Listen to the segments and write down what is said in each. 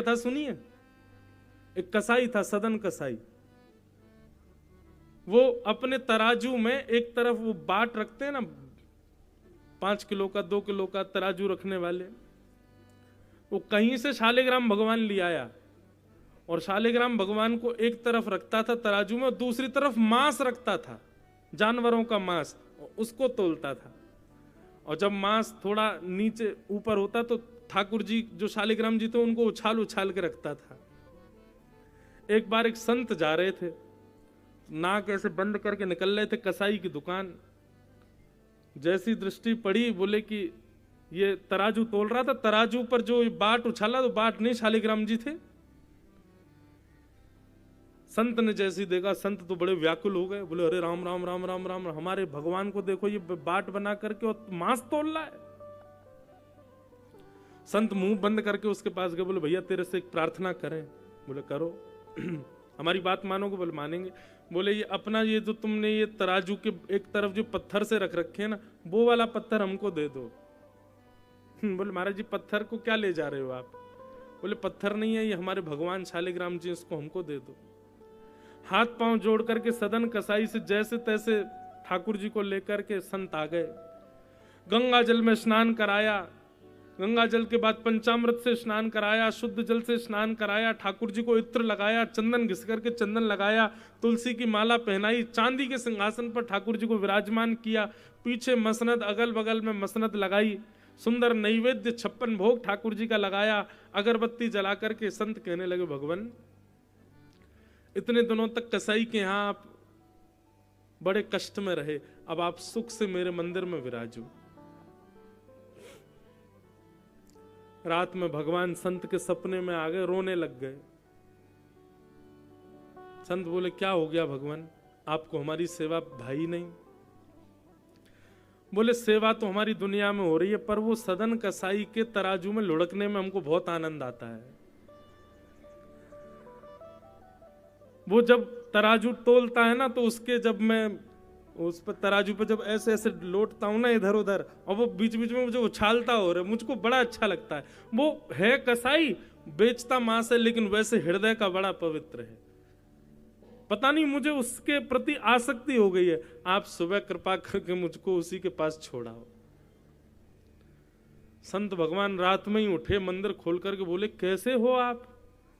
कथा सुनी है? एक कसाई था, सदन कसाई। वो अपने तराजू में एक तरफ वो बाट रखते हैं ना, 5 किलो का 2 किलो का तराजू रखने वाले, वो कहीं से शालिग्राम भगवान ले आया और शालिग्राम भगवान को एक तरफ रखता था तराजू में और दूसरी तरफ मांस रखता था, जानवरों का मांस, उसको तोलता था। और जब मांस थोड़ा नीचे ऊपर होता तो ठाकुर जी जो शालिग्राम जी थे उनको उछाल उछाल के रखता था। एक बार एक संत जा रहे थे, नाक ऐसे बंद करके निकल रहे थे कसाई की दुकान, जैसी दृष्टि पड़ी बोले कि ये तराजू तोल रहा था, तराजू पर जो बाट उछाला तो बाट नहीं शालिग्राम जी थे। संत ने जैसी देखा, संत तो बड़े व्याकुल हो गए, बोले अरे राम राम राम राम राम, हमारे भगवान को देखो ये बाट बना करके और मांस तोल रहा है। संत मुंह बंद करके उसके पास गए, बोले भैया तेरे से एक प्रार्थना करें। बोले करो। हमारी बात मानोगे? बोले मानेंगे। बोले ये अपना ये जो तुमने ये तराजू के एक तरफ जो पत्थर से रख रखे हैं ना, वो वाला पत्थर हमको दे दो। बोले महाराज जी पत्थर को क्या ले जा रहे हो आप? बोले पत्थर नहीं है, ये हमारे भगवान शालिग्राम जी, इसको हमको दे दो। हाथ पांव जोड़ करके सदन कसाई से जैसे तैसे ठाकुर जी को लेकर के संत आ गए। गंगा जल में स्नान कराया, गंगा जल के बाद पंचामृत से स्नान कराया, शुद्ध जल से स्नान कराया, ठाकुर जी को इत्र लगाया, चंदन घिस करके चंदन लगाया, तुलसी की माला पहनाई, चांदी के सिंहासन पर ठाकुर जी को विराजमान किया, पीछे मसनद अगल बगल में मसनद लगाई, सुंदर नैवेद्य 56 भोग ठाकुर जी का लगाया, अगरबत्ती जला करके संत कहने लगे भगवान इतने दिनों तक कसाई के यहाँ आप बड़े कष्ट में रहे, अब आप सुख से मेरे मंदिर में विराजो। रात में भगवान संत के सपने में आ गए, रोने लग गए। संत बोले क्या हो गया भगवान, आपको हमारी सेवा भाई नहीं? बोले सेवा तो हमारी दुनिया में हो रही है, पर वो सदन कसाई के तराजू में लुढ़कने में हमको बहुत आनंद आता है। वो जब तराजू तोलता है ना, तो उसके जब मैं उस पर तराजू पे जब ऐसे ऐसे लोटता हूं ना इधर उधर, और वो बीच बीच में मुझे उछालता हो रहा है, मुझको बड़ा अच्छा लगता है। वो है कसाई, बेचता मांस है, लेकिन वैसे हृदय का बड़ा पवित्र है। पता नहीं मुझे उसके प्रति आसक्ति हो गई है। आप सुबह कृपा करके मुझको उसी के पास छोड़ाओ। संत भगवान रात में ही उठे, मंदिर खोल करके बोले कैसे हो आप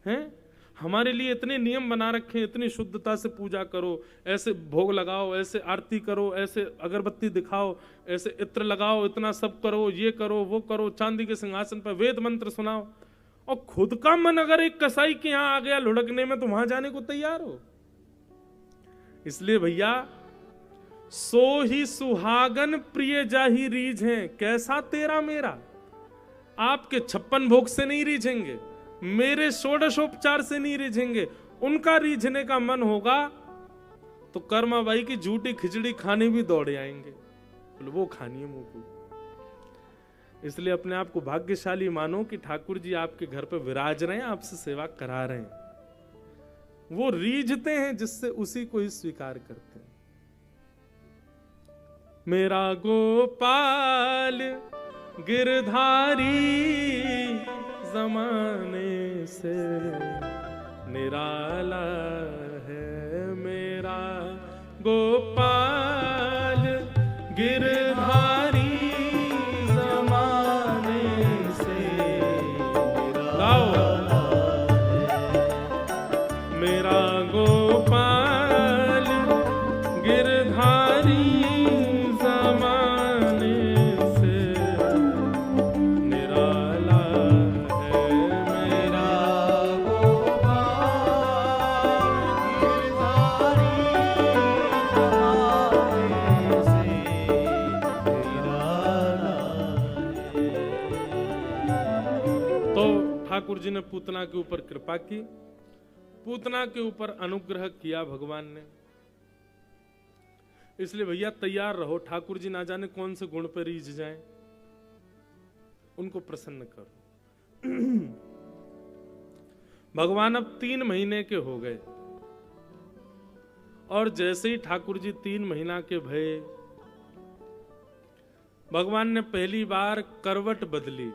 हैं? हमारे लिए इतने नियम बना रखे हैं, इतनी शुद्धता से पूजा करो, ऐसे भोग लगाओ, ऐसे आरती करो, ऐसे अगरबत्ती दिखाओ, ऐसे इत्र लगाओ, इतना सब करो, ये करो वो करो, चांदी के सिंहासन पर वेद मंत्र सुनाओ, और खुद का मन अगर एक कसाई के यहां आ गया लुढ़कने में, तो वहां जाने को तैयार हो? इसलिए भैया सो ही सुहागन प्रिय जाही रीझ हैं, कैसा तेरा मेरा। आपके 56 भोग से नहीं रीझेंगे, मेरे षोडशोपचार से नहीं रीझेंगे। उनका रीझने का मन होगा तो कर्मा बाई की झूठी खिचड़ी खाने भी दौड़े आएंगे, बोले वो खानी है मुंह को। इसलिए अपने आप को भाग्यशाली मानो कि ठाकुर जी आपके घर पे विराज रहे हैं, आपसे सेवा करा रहे हैं। वो रीझते हैं जिससे उसी को ही स्वीकार करते हैं। मेरा गोपाल गिरधारी जमाने से निराला है, मेरा गोपाल गिरधारी जमाने से निराला है, मेरा गोपाल गिरधारी ठाकुर जी ने पूतना के ऊपर कृपा की, पूतना के ऊपर अनुग्रह किया भगवान ने। इसलिए भैया तैयार रहो, ठाकुर जी ना जाने कौन से गुण पर रीझ जाएं, उनको प्रसन्न करो। भगवान अब 3 महीने के हो गए, और जैसे ही ठाकुर जी 3 महीना के भये, भगवान ने पहली बार करवट बदली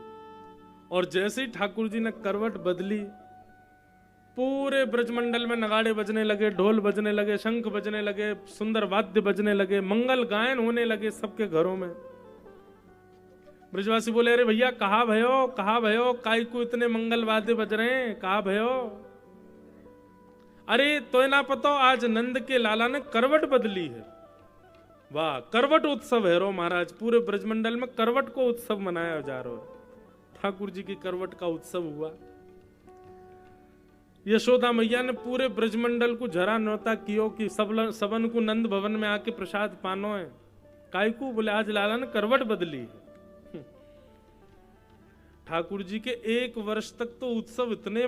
और जैसे ही ठाकुर जी ने करवट बदली, पूरे ब्रजमंडल में नगाड़े बजने लगे, ढोल बजने लगे, शंख बजने लगे, सुंदर वाद्य बजने लगे, मंगल गायन होने लगे सबके घरों में। ब्रजवासी बोले, अरे भैया कहाँ भयो, काई को इतने मंगल वाद्य बज रहे हैं, कहाँ भयो? अरे तो ना पता, आज नंद के लाला ने करवट बदली है। वाह, करवट उत्सव है रो महाराज, पूरे ब्रजमंडल में करवट को उत्सव मनाया जा रहा है। ठाकुर जी की करवट का उत्सव हुआ। यशोदा मैया ने पूरे ब्रजमंडल को जरा न्योता कियो कि सबन को नंद भवन में आके प्रसाद पानो है। काय को? बोले आज लाला ने करवट बदली है। ठाकुर जी के 1 वर्ष तक तो उत्सव इतने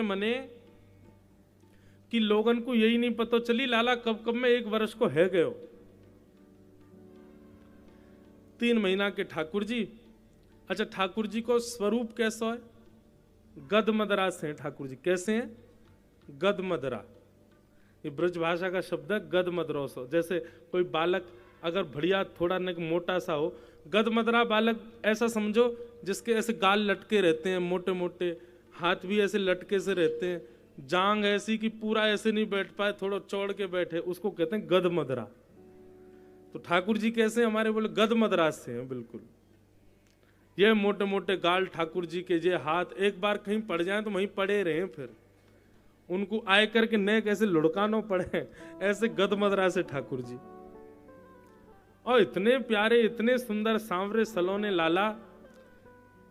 मने कि लोगन को यही नहीं पता चली लाला कब में 1 वर्ष को है गयो। 3 महीना के ठाकुर जी। अच्छा, ठाकुर जी को स्वरूप कैसा है? गद मदरा से हैं ठाकुर जी। कैसे हैं? गद मदरा, ये ब्रज भाषा का शब्द है, गद मदरोसो। जैसे कोई बालक अगर बढ़िया थोड़ा न मोटा सा हो, गद मदरा बालक ऐसा समझो जिसके ऐसे गाल लटके रहते हैं, मोटे मोटे हाथ भी ऐसे लटके से रहते हैं, जांग ऐसी कि पूरा ऐसे नहीं बैठ पाए, थोड़ा चौड़ के बैठे, उसको कहते हैं गद मदरा। तो ठाकुर जी कैसे हमारे? बोले गद मदरा से हैं बिल्कुल। ये मोटे मोटे गाल ठाकुर जी के, ये हाथ एक बार कहीं पड़ जाए तो वहीं पड़े रहे, फिर उनको आय करके नए कैसे लुढ़कानो पड़े, ऐसे गद मदरा से ठाकुर जी। और इतने प्यारे, इतने सुंदर, सांवरे सलोने लाला।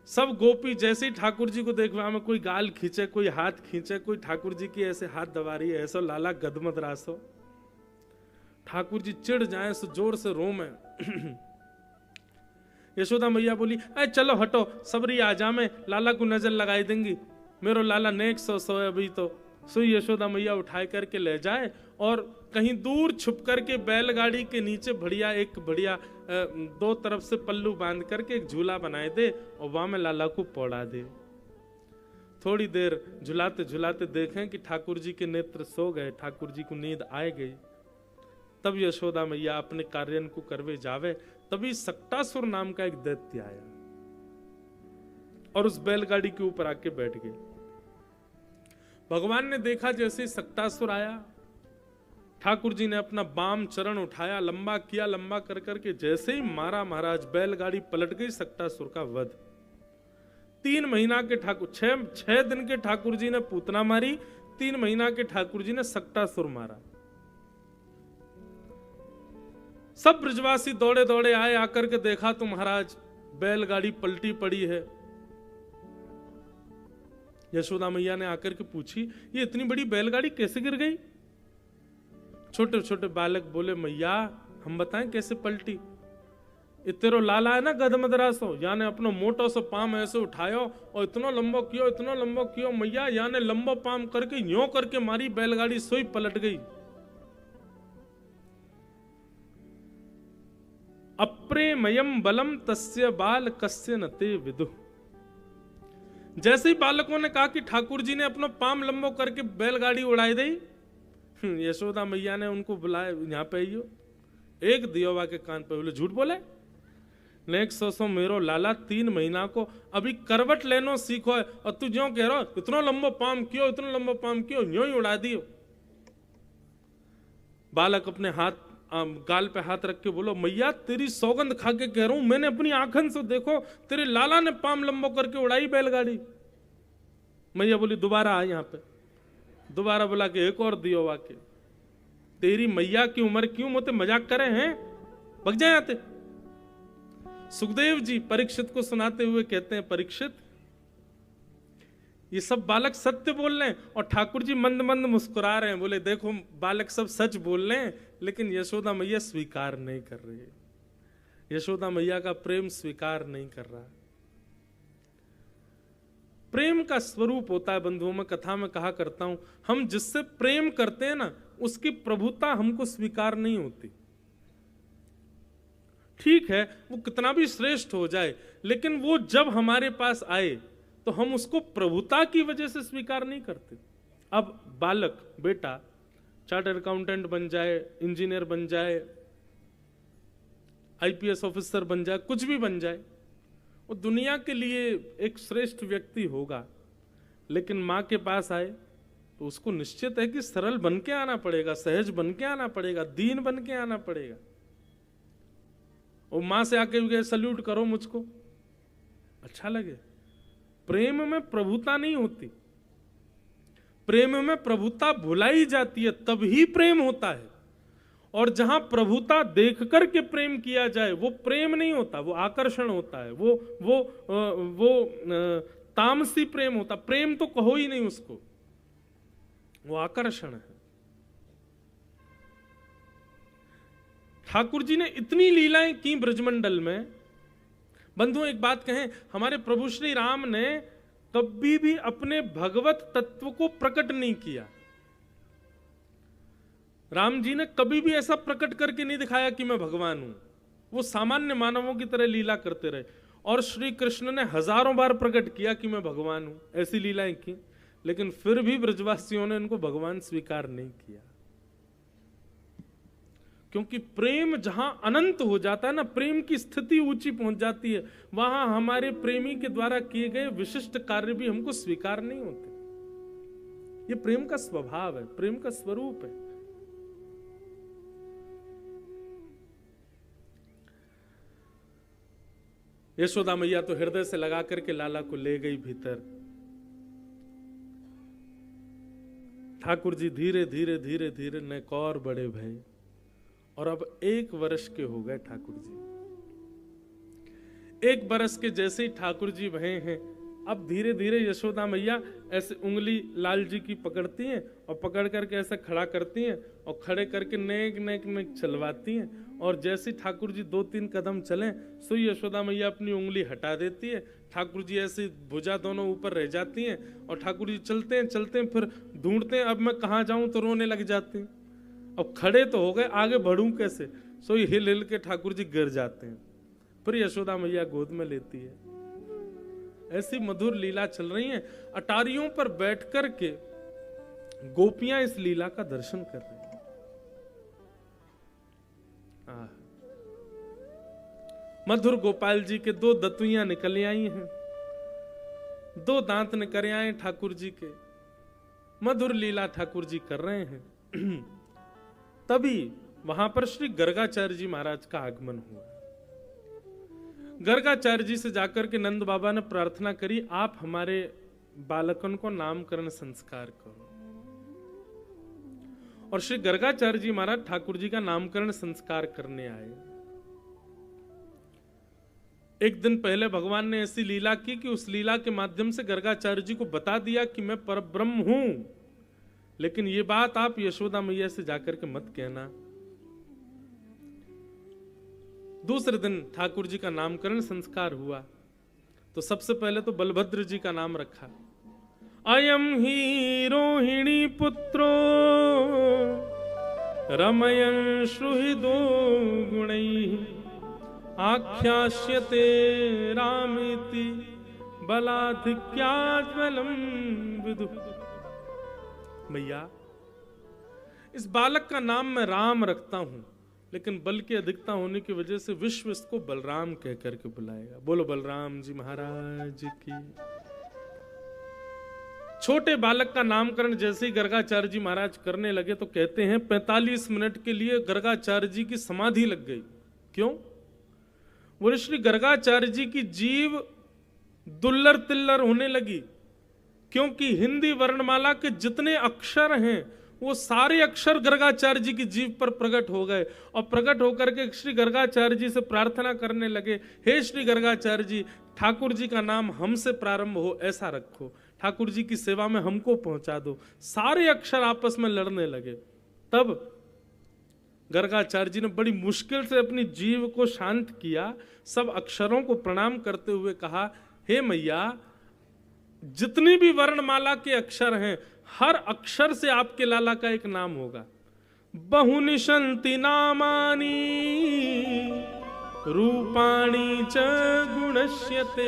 सब गोपी जैसे ही ठाकुर जी को देख में कोई गाल खींचे, कोई हाथ खींचे, कोई ठाकुर जी की ऐसे हाथ दबा रही है, ऐसा लाला गद मदरा सो। ठाकुर जी चिढ़ जाए सो जोर से रोम है। यशोदा मैया बोली, अरे चलो हटो, सबरी आ जा, में लाला को नजर लगाई देंगी, मेरो लाला नेक सो है अभी तो। सो यशोदा मैया उठाए करके ले जाए और कहीं दूर छुप करके बैलगाड़ी के नीचे बढ़िया 2 तरफ से पल्लू बांध करके एक झूला बनाए दे और वहां में लाला को पौड़ा दे। थोड़ी देर झुलाते झुलाते देखें कि ठाकुर जी के नेत्र सो गए, ठाकुर जी को नींद आए गई। तब यशोदा मैया अपने कार्य को करवे जावे, तभी सक्टासुर नाम का एक दैत्य आया और उस बैलगाड़ी के ऊपर आके बैठ गए। भगवान ने देखा जैसे सक्टासुर आया, ठाकुर जी ने अपना बाम चरण उठाया, लंबा किया, लंबा कर करके जैसे ही मारा महाराज, बैलगाड़ी पलट गई, सक्टासुर का वध। 3 महीना के ठाकुर, 6 दिन के ठाकुर जी ने पूतना मारी, 3 महीना के ठाकुर जी ने सक्टासुर मारा। सब ब्रजवासी दौड़े दौड़े आए, आकर के देखा तो महाराज बैलगाड़ी पलटी पड़ी है। यशोदा मैया ने आकर के पूछी, ये इतनी बड़ी बैलगाड़ी कैसे गिर गई? छोटे छोटे बालक बोले, मैया हम बताएं कैसे पलटी। इतरो लाला है ना गद मदरा सो, याने अपनो मोटो सो पाम ऐसे उठायो और इतना लंबो कियो मैया, याने लंबो पाम करके यूं करके मारी, बैलगाड़ी सोई पलट गई। अप्रेमयम बलम तस्य बाल कस्य नते विदु। जैसे ही बालकों ने कहा कि ठाकुर जी ने अपना पाम लंबो करके बैलगाड़ी उड़ाई दी, यशोदा मैया ने उनको बुलाया, यहाँ पे आइयो। एक दियोवा के कान पे बोले, झूठ बोले, नेक सो मेरो लाला 3 महीना को अभी करवट लेनो सीखो है और तू जो कह रहा इतना लंबो पाम क्यों, इतना लंबो पाम क्यों, यूं ही उड़ा दियो। बालक अपने हाथ गाल पे हाथ रख के बोलो, मैया तेरी सौगंध खा के कह रहा हूं, मैंने अपनी आंखन से देखो तेरे लाला ने पाम लंबो करके उड़ाई बैलगाड़ी। मैया बोली, दोबारा आ यहाँ पे। दोबारा बुला के एक और दियो वाके, तेरी मैया की उम्र क्यों मोते मजाक करे हैं, भग जाए आते। सुखदेव जी परीक्षित को सुनाते हुए कहते हैं, परीक्षित ये सब बालक सत्य बोल रहे हैं और ठाकुर जी मंद मंद मुस्कुरा रहे हैं। बोले देखो बालक सब सच बोल रहे हैं, लेकिन यशोदा मैया स्वीकार नहीं कर रही है, यशोदा मैया का प्रेम स्वीकार नहीं कर रहा। प्रेम का स्वरूप होता है बंधुओं, में कथा में कहा करता हूं, हम जिससे प्रेम करते हैं ना, उसकी प्रभुता हमको स्वीकार नहीं होती। ठीक है वो कितना भी श्रेष्ठ हो जाए, लेकिन वो जब हमारे पास आए तो हम उसको प्रभुता की वजह से स्वीकार नहीं करते। अब बालक बेटा चार्टर्ड अकाउंटेंट बन जाए, इंजीनियर बन जाए, आईपीएस ऑफिसर बन जाए, कुछ भी बन जाए, वो दुनिया के लिए एक श्रेष्ठ व्यक्ति होगा, लेकिन माँ के पास आए तो उसको निश्चित है कि सरल बन के आना पड़ेगा, सहज बन के आना पड़ेगा, दीन बन के आना पड़ेगा। और माँ से आके सल्यूट करो मुझको, अच्छा लगे। प्रेम में प्रभुता नहीं होती, प्रेम में प्रभुता भुलाई जाती है, तभी प्रेम होता है। और जहां प्रभुता देख करके प्रेम किया जाए वो प्रेम नहीं होता, वो आकर्षण होता है, वो तामसी प्रेम होता। प्रेम तो कहो ही नहीं उसको, वो आकर्षण है। ठाकुर जी ने इतनी लीलाएं की ब्रजमंडल में। बंधुओं एक बात कहें, हमारे प्रभु श्री राम ने कभी भी अपने भगवत तत्व को प्रकट नहीं किया। राम जी ने कभी भी ऐसा प्रकट करके नहीं दिखाया कि मैं भगवान हूं। वो सामान्य मानवों की तरह लीला करते रहे। और श्री कृष्ण ने हजारों बार प्रकट किया कि मैं भगवान हूं, ऐसी लीलाएं की, लेकिन फिर भी ब्रजवासियों ने इनको भगवान स्वीकार नहीं किया। क्योंकि प्रेम जहां अनंत हो जाता है ना, प्रेम की स्थिति ऊंची पहुंच जाती है, वहां हमारे प्रेमी के द्वारा किए गए विशिष्ट कार्य भी हमको स्वीकार नहीं होते। ये प्रेम का स्वभाव है, प्रेम का स्वरूप है। यशोदा मैया तो हृदय से लगा करके लाला को ले गई भीतर। ठाकुर जी धीरे धीरे धीरे धीरे नैकौर बड़े भय, और अब 1 वर्ष के हो गए ठाकुर जी। 1 वर्ष के जैसे ही ठाकुर जी भये हैं, अब धीरे धीरे यशोदा मैया ऐसे उंगली लाल जी की पकड़ती हैं और पकड़ करके ऐसे खड़ा करती हैं और खड़े करके नेक नेक नेक चलवाती हैं। और जैसे ठाकुर जी 2-3 कदम चलें, सो यशोदा मैया अपनी उंगली हटा देती है। ठाकुर जी ऐसे भुजा दोनों ऊपर रह जाती हैं और ठाकुर जी चलते हैं फिर ढूंढते हैं अब मैं कहाँ जाऊं, तो रोने लग जाते हैं। अब खड़े तो हो गए, आगे बढ़ूं कैसे, सो हिल हिल के ठाकुर जी गिर जाते हैं। फिर यशोदा मैया गोद में लेती है। ऐसी मधुर लीला चल रही है। अटारियों पर बैठ कर के गोपियां इस लीला का दर्शन कर रही हैं। मधुर गोपाल जी के 2 दतुइयां निकल आई हैं, 2 दांत निकल आए ठाकुर जी के। मधुर लीला ठाकुर जी कर रहे हैं। तभी वहां पर श्री गर्गाचार्य जी महाराज का आगमन हुआ। गर्गाचार्य जी से जाकर के नंद बाबा ने प्रार्थना करी, आप हमारे बालकन को नामकरण संस्कार करो। और श्री गर्गाचार्य जी महाराज ठाकुर जी का नामकरण संस्कार करने आए। एक दिन पहले भगवान ने ऐसी लीला की कि उस लीला के माध्यम से गर्गाचार्य जी को बता दिया कि मैं परब्रह्म हूं, लेकिन ये बात आप यशोदा मैया से जाकर के मत कहना। दूसरे दिन ठाकुर जी का नामकरण संस्कार हुआ तो सबसे पहले तो बलभद्र जी का नाम रखा। अयम ही रोहिणी पुत्रो रमयन श्रुहिदो गुणैः आख्यास्यते रामेति बलाधिक्याज्वलम विदु। मैया, इस बालक का नाम मैं राम रखता हूं, लेकिन बल की अधिकता होने की वजह से विश्व इसको बलराम कह करके बुलाएगा। बोलो बलराम जी महाराज की। छोटे बालक का नामकरण जैसे ही गर्गाचार्य जी महाराज करने लगे तो कहते हैं 45 मिनट के लिए गर्गाचार्य जी की समाधि लग गई। क्यों? बोले श्री गर्गाचार्य जी की जीव दुल्लर तिल्लर होने लगी, क्योंकि हिंदी वर्णमाला के जितने अक्षर हैं वो सारे अक्षर गर्गाचार्य जी की जीव पर प्रकट हो गए। और प्रकट होकर के श्री गर्गाचार्य जी से प्रार्थना करने लगे, हे श्री गर्गाचार्य जी, ठाकुर जी का नाम हमसे प्रारंभ हो ऐसा रखो, ठाकुर जी की सेवा में हमको पहुंचा दो। सारे अक्षर आपस में लड़ने लगे। तब गर्गाचार्य जी ने बड़ी मुश्किल से अपनी जीव को शांत किया, सब अक्षरों को प्रणाम करते हुए कहा, हे मैया, जितनी भी वर्णमाला के अक्षर हैं हर अक्षर से आपके लाला का एक नाम होगा। बहुनि सन्ति नामानि रूपाणि च गुणस्यते।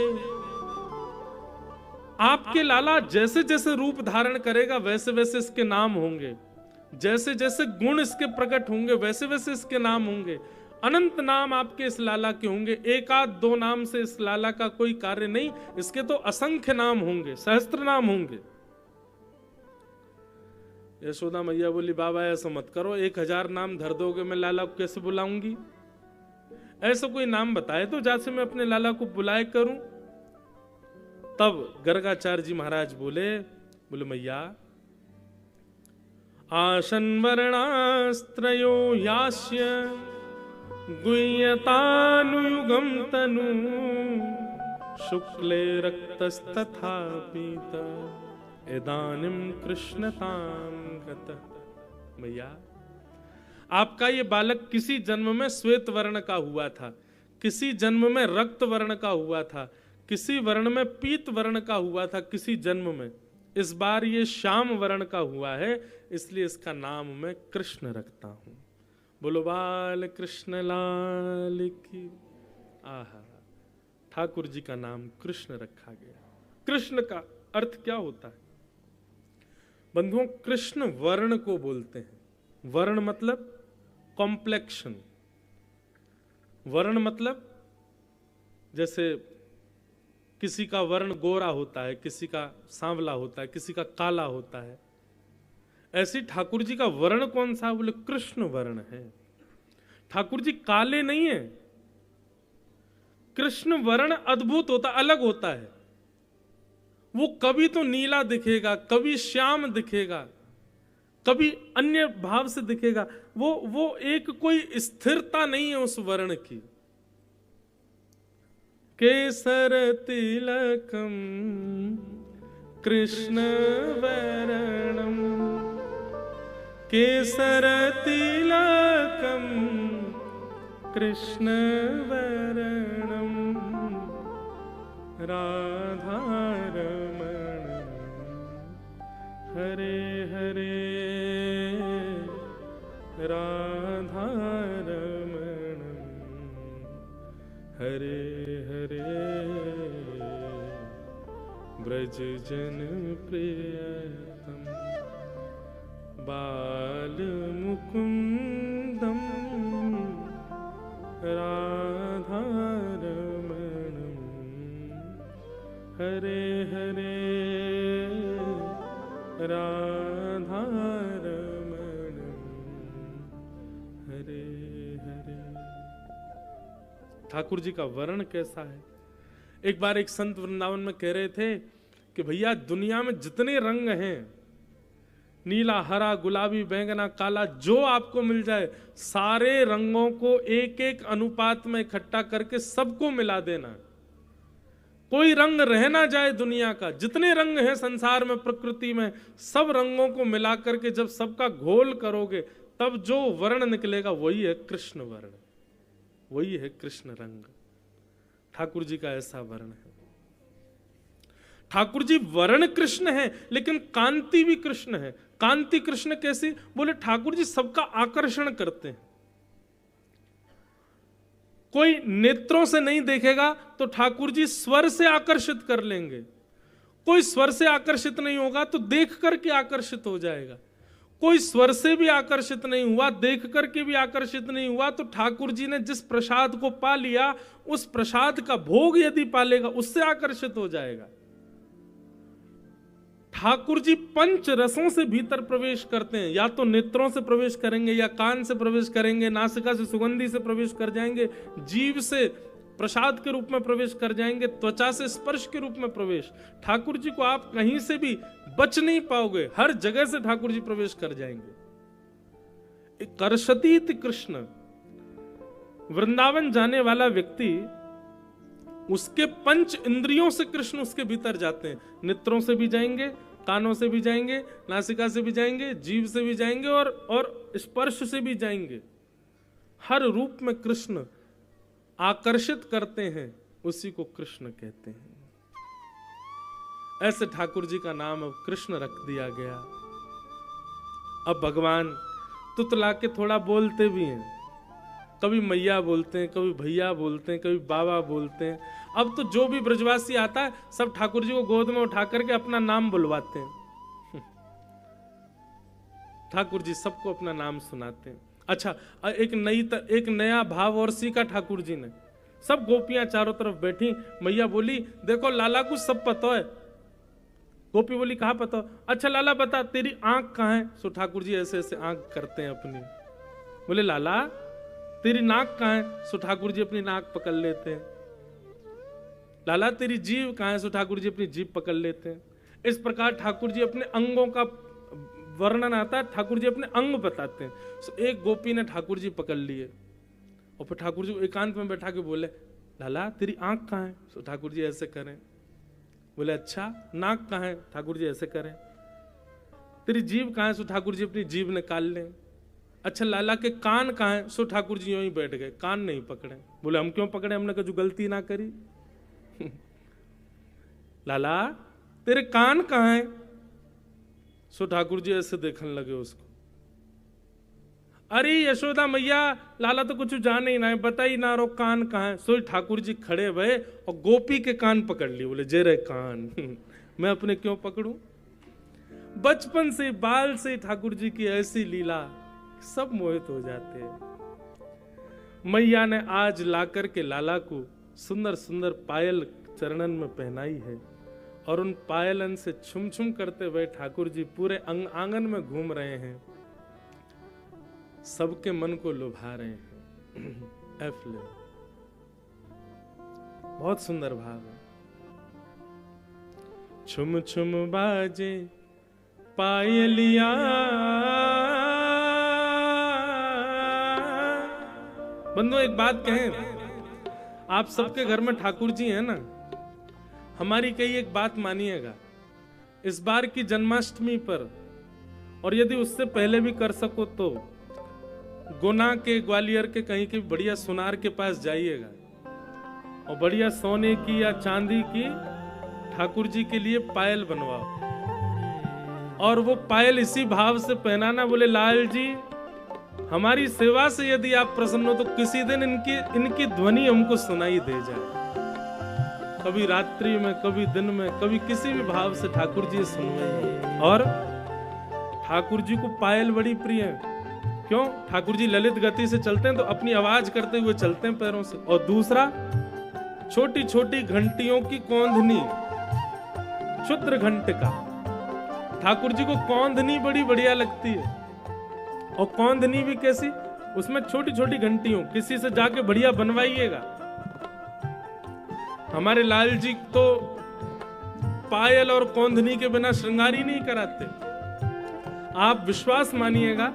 आपके लाला जैसे जैसे रूप धारण करेगा वैसे वैसे इसके नाम होंगे, जैसे जैसे गुण इसके प्रकट होंगे वैसे वैसे इसके नाम होंगे। अनंत नाम आपके इस लाला के होंगे, एक आध दो नाम से इस लाला का कोई कार्य नहीं, इसके तो असंख्य नाम होंगे, सहस्त्र नाम होंगे। यशोदा मैया बोली बाबा ऐसा मत करो, 1000 नाम धर दोगे, मैं लाला को कैसे बुलाऊंगी? ऐसा कोई नाम बताए तो जैसे मैं अपने लाला को बुलाए करूं। तब गर्गाचार्य जी महाराज बोले मैया, आशन वर्णास्त्रयो यास्य गुह्यतानुयुगम तनु शुक्ले रक्तस्तथा पीत इदानीं कृष्णतां गतः। मैया, आपका ये बालक किसी जन्म में श्वेत वर्ण का हुआ था, किसी जन्म में रक्त वर्ण का हुआ था, किसी वर्ण में पीत वर्ण का हुआ था किसी जन्म में। इस बार ये श्याम वर्ण का हुआ है, इसलिए इसका नाम मैं कृष्ण रखता हूं। बोलो बाल कृष्ण लाल की। आहा, ठाकुर जी का नाम कृष्ण रखा गया। कृष्ण का अर्थ क्या होता है बंधुओं? कृष्ण वर्ण को बोलते हैं। वर्ण मतलब कॉम्प्लेक्शन। वर्ण मतलब जैसे किसी का वर्ण गोरा होता है, किसी का सांवला होता है, किसी का काला होता है, ऐसी ठाकुर जी का वर्ण कौन सा? बोले कृष्ण वर्ण है। ठाकुर जी काले नहीं है, कृष्ण वर्ण अद्भुत होता, अलग होता है। वो कभी तो नीला दिखेगा, कभी श्याम दिखेगा, कभी अन्य भाव से दिखेगा। वो एक कोई स्थिरता नहीं है उस वर्ण की। केसर तिलकम कृष्ण वर्णम, केसर तिलकम कृष्ण वर्णम राधारमण हरे हरे राधारमण हरे हरे ब्रज जन प्रियतम बाल मुकुंदम राधारमणम हरे हरे राधारमणम हरे हरे। ठाकुर जी का वर्ण कैसा है? एक बार एक संत वृंदावन में कह रहे थे कि भैया दुनिया में जितने रंग हैं, नीला, हरा, गुलाबी, बैंगना, काला, जो आपको मिल जाए, सारे रंगों को एक एक अनुपात में इकट्ठा करके सबको मिला देना। कोई रंग रह ना जाए दुनिया का। जितने रंग हैं संसार में, प्रकृति में, सब रंगों को मिला करके जब सबका घोल करोगे तब जो वर्ण निकलेगा वही है कृष्ण वर्ण, वही है कृष्ण रंग। ठाकुर जी का ऐसा वर्ण है। ठाकुर जी वर्ण कृष्ण है लेकिन कांति भी कृष्ण है। कांति कृष्ण कैसी? बोले ठाकुर जी सबका आकर्षण करते हैं। कोई नेत्रों से नहीं देखेगा तो ठाकुर जी स्वर से आकर्षित कर लेंगे। कोई स्वर से आकर्षित नहीं होगा तो देख करके आकर्षित हो जाएगा। कोई स्वर से भी आकर्षित नहीं हुआ, देख करके भी आकर्षित नहीं हुआ, तो ठाकुर जी ने जिस प्रसाद को पा लिया उस प्रसाद का भोग यदि पालेगा उससे आकर्षित हो जाएगा। ठाकुर जी पंच रसों से भीतर प्रवेश करते हैं। या तो नेत्रों से प्रवेश करेंगे, या कान से प्रवेश करेंगे, नासिका से सुगंधी से प्रवेश कर जाएंगे, जीभ से प्रसाद के रूप में प्रवेश कर जाएंगे, त्वचा से स्पर्श के रूप में प्रवेश। ठाकुर जी को आप कहीं से भी बच नहीं पाओगे, हर जगह से ठाकुर जी प्रवेश कर जाएंगे। कर्षतीत कृष्ण, वृंदावन जाने वाला व्यक्ति, उसके पंच इंद्रियों से कृष्ण उसके भीतर जाते हैं। नेत्रों से भी जाएंगे, कानों से भी जाएंगे, नासिका से भी जाएंगे, जीभ से भी जाएंगे और स्पर्श से भी जाएंगे। हर रूप में कृष्ण आकर्षित करते हैं, उसी को कृष्ण कहते हैं। ऐसे ठाकुर जी का नाम अब कृष्ण रख दिया गया। अब भगवान तुतला के थोड़ा बोलते भी हैं, कभी मैया बोलते हैं, कभी भैया बोलते हैं, कभी बाबा बोलते हैं। अब तो जो भी ब्रजवासी आता है सब ठाकुर जी को गोद में उठा करके अपना नाम बुलवाते हैं। ठाकुर जी सबको अपना नाम सुनाते हैं। अच्छा, एक नया भाव और सीखा ठाकुर जी ने। सब गोपियां चारों तरफ बैठी, मैया बोली देखो लाला को सब पता है। गोपी बोली कहाँ पता? अच्छा लाला बता तेरी आंख कहाँ है? सो ठाकुर जी ऐसे ऐसे आंख करते हैं अपनी। बोले लाला तेरी नाक कहाँ है? सो ठाकुर जी अपनी नाक पकड़ लेते हैं। लाला तेरी जीभ कहाँ है? सो ठाकुर जी अपनी जीभ पकड़ लेते हैं। इस प्रकार ठाकुर जी अपने अंगों का वर्णन आता है, ठाकुर जी अपने अंग बताते हैं। सो एक गोपी ने ठाकुर जी पकड़ लिए और फिर ठाकुर जी को एकांत में बैठा के बोले लाला तेरी आंख कहाँ है? सो ठाकुर जी ऐसे करें। बोले अच्छा नाक कहाँ है? ठाकुर जी ऐसे करें। तेरी जीभ कहाँ है? सो ठाकुर जी अपनी जीभ निकाल लें। अच्छा लाला के कान कहाँ है? सो ठाकुर जी यूं ही बैठ गए, कान नहीं पकड़े। बोले हम क्यों पकड़े? हमने कहा जो गलती ना करी। लाला तेरे कान कहाँ है? सो ठाकुर जी ऐसे देखने लगे उसको। अरे यशोदा मैया लाला तो कुछ जाने ही ना है, बता ही ना रो कान कहाँ है। सो ठाकुर जी खड़े भये और गोपी के कान पकड़ लिए। बोले जे रे कान मैं अपने क्यों पकड़ूं? बचपन से बाल से ठाकुर जी की ऐसी लीला, सब मोहित हो जाते हैं। मैया ने आज लाकर के लाला को सुंदर सुंदर पायल चरणन में पहनाई है और उन पायलन से छुम छुम करते हुए ठाकुर जी पूरे आंगन में घूम रहे हैं, सबके मन को लुभा रहे हैं। एफ ले, बहुत सुंदर भाव है। छुम छुम बाजे पायलिया बंधु एक बात कहें, आप सबके घर में ठाकुर जी हैं ना, हमारी कई एक बात मानिएगा, इस बार की जन्माष्टमी पर और यदि उससे पहले भी कर सको तो गुना के ग्वालियर के कहीं के बढ़िया सुनार के पास जाइएगा और बढ़िया सोने की या चांदी की ठाकुर जी के लिए पायल बनवाओ और वो पायल इसी भाव से पहनाना, बोले लाल जी हमारी सेवा से यदि आप प्रसन्न हो तो किसी दिन इनकी ध्वनि हमको सुनाई दे जाए। कभी रात्रि में, कभी दिन में, कभी किसी भी भाव से ठाकुर जी सुनवाइए। और ठाकुर जी को पायल बड़ी प्रिय है। क्यों? ठाकुर जी ललित गति से चलते हैं तो अपनी आवाज करते हुए चलते हैं पैरों से। और दूसरा, छोटी छोटी घंटियों की कौंधनी, क्षुद्र घंटिका, ठाकुर जी को कौंधनी बड़ी बढ़िया लगती है। और कौंधनी भी कैसी? उसमें छोटी छोटी घंटियों, किसी से जाके बढ़िया बनवाइएगा। हमारे लाल जी तो पायल और कौंधनी के बिना श्रृंगार ही नहीं कराते। आप विश्वास मानिएगा,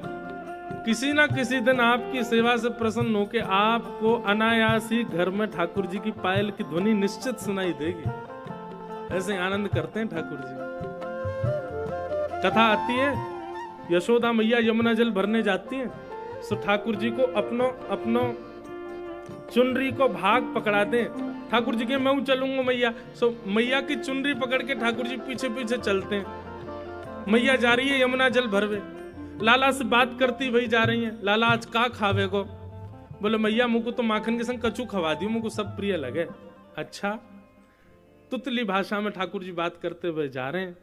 किसी ना किसी दिन आपकी सेवा से प्रसन्न होकर आपको अनायास ही घर में ठाकुर जी की पायल की ध्वनि निश्चित सुनाई देगी। ऐसे आनंद करते हैं ठाकुर जी। कथा आती है, यशोदा मैया यमुना जल भरने जाती हैं, सो ठाकुर जी को अपनो चुनरी को भाग पकड़ा दें। ठाकुर जी के मैं चलूंगा मैया, सो मैया की चुनरी पकड़ के ठाकुर जी पीछे पीछे चलते हैं। मैया जा रही है यमुना जल भरवे, लाला से बात करती वही जा रही है, लाला आज का खावे को? बोले मैया मुझको तो माखन के संग कचू खवा दियो, मुझको सब प्रिय लगे। अच्छा, तुतली भाषा में ठाकुर जी बात करते हुए जा रहे हैं।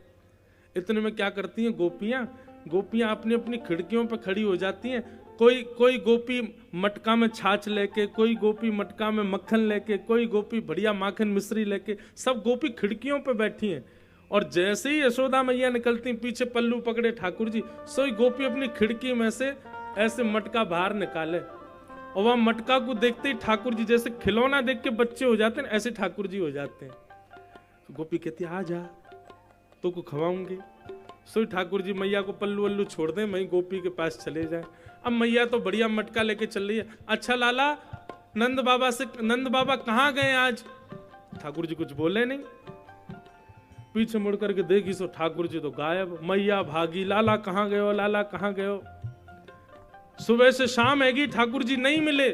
इतने में क्या करती हैं गोपियां अपनी अपनी खिड़कियों पर खड़ी हो जाती हैं। कोई गोपी मटका में छाछ लेके, कोई गोपी मटका में मक्खन लेके, कोई गोपी बढ़िया माखन मिश्री लेके, सब गोपी खिड़कियों पे बैठी हैं। और जैसे ही यशोदा मैया निकलती पीछे पल्लू पकड़े ठाकुर जी, सोई गोपी अपनी खिड़की में से ऐसे मटका बाहर निकाले और वह मटका को देखते ही ठाकुर जी जैसे खिलौना देख के बच्चे हो जाते हैं, ऐसे ठाकुर जी हो जाते हैं। तो गोपी कहती आ जा तो को खवाऊंगी। सोई ठाकुर जी मैया को पल्लू वल्लू छोड़ दें, मैं गोपी के पास चले जाए। अब मैया तो बढ़िया मटका लेके चल रही है। अच्छा लाला, नंद बाबा कहाँ गए आज? ठाकुर जी कुछ बोले नहीं, पीछे मुड़ करके देखी सो ठाकुर जी तो गायब। मैया भागी, लाला कहाँ गए हो, लाला कहाँ गए हो? सुबह से शाम हैगी, ठाकुर जी नहीं मिले।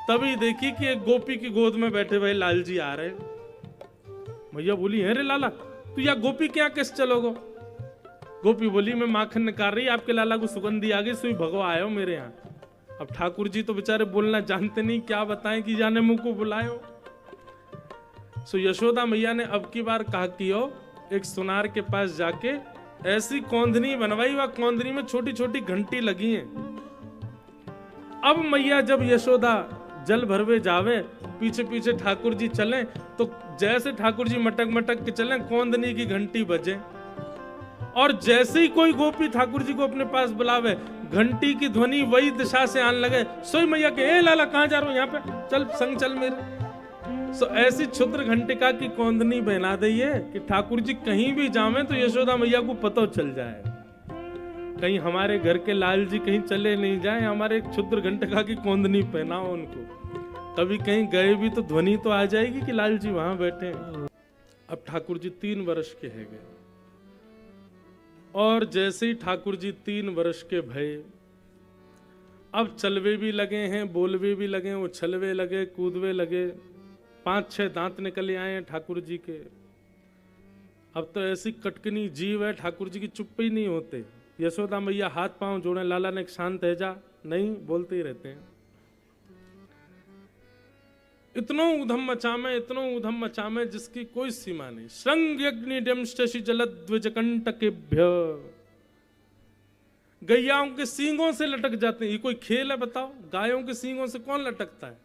तभी देखी कि एक गोपी की गोद में बैठे हुए लाल जी आ रहे। मैया बोली है रे लाला, तू या गोपी क्या कैसे चलोगो? गोपी बोली मैं माखन निकाल रही, आपके लाला को सुगंधी आ गई, सुई भगवा आयो मेरे यहाँ। अब ठाकुर जी तो बेचारे बोलना जानते नहीं, क्या बताएं कि जाने मुंह को बुलायो। सो यशोदा मैया ने अब की बार कहा कि एक सुनार के पास जाके ऐसी कौंधनी बनवाई, वह कौंधनी में छोटी छोटी घंटी लगी हैं। अब मैया जब यशोदा जल भरवे जावे, पीछे पीछे ठाकुर जी चलें, तो जैसे ठाकुर जी मटक मटक के चलें, कौंदनी की घंटी बजे, और जैसे ही कोई गोपी ठाकुर जी को अपने पास बुलावे, घंटी की ध्वनि वही दिशा से आने लगे। सोई मैया के, ए लाला कहां जा रहा हूं, यहाँ पे चल, संग चल मेरे। सो ऐसी क्षुद्र घंटिका की कौंदनी बना दी है कि ठाकुर जी कहीं भी जावे तो यशोदा मैया को पता चल जाए, कहीं हमारे घर के लाल जी कहीं चले नहीं जाए, हमारे एक क्षुद्र घंटिका की कौंदनी पहनाओ उनको, कभी कहीं गए भी तो ध्वनि तो आ जाएगी कि लाल जी वहां बैठे हैं। अब ठाकुर जी 3 वर्ष के है गए, और जैसे ही ठाकुर जी 3 वर्ष के भये, अब चलवे भी लगे हैं, बोलवे भी लगे, उछलवे लगे, कूदवे लगे, 5-6 दांत निकले आए हैं ठाकुर जी के। अब तो ऐसी कटकनी जीव है, ठाकुर जी की चुप ही नहीं होते। यशोदा मैया हाथ पांव जोड़े, लाला ने शांत है जा, नहीं बोलते ही रहते हैं। इतनो उधम मचामे, इतनो उधम मचामे जिसकी कोई सीमा नहीं। श्रृंग अग्नि डमशि जलद्विजकंटकेभ्य, गैयाओं के सींगों से लटक जाते हैं। ये कोई खेल है बताओ? गायों के सींगों से कौन लटकता है?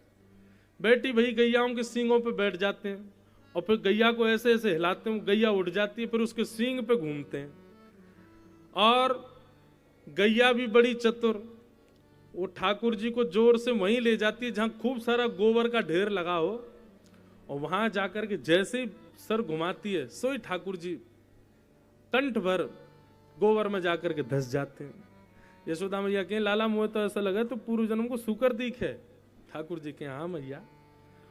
बेटी भाई गैयाओं के सींगों पे बैठ जाते हैं, और फिर गैया को ऐसे ऐसे हिलाते हैं, गैया उड़ जाती है, फिर उसके सींग पे घूमते हैं। और गैया भी बड़ी चतुर, वो ठाकुर जी को जोर से वहीं ले जाती है जहां खूब सारा गोबर का ढेर लगा हो, और वहां जाकर के जैसे ही सर घुमाती है, सोई ठाकुर जी कंठ भर गोबर में जाकर के धस जाते हैं। यशोदा मैया के, लाला मुझे तो ऐसा लगा तो पूर्व जन्म को शुकर दीख है। ठाकुर जी के, हाँ मैया,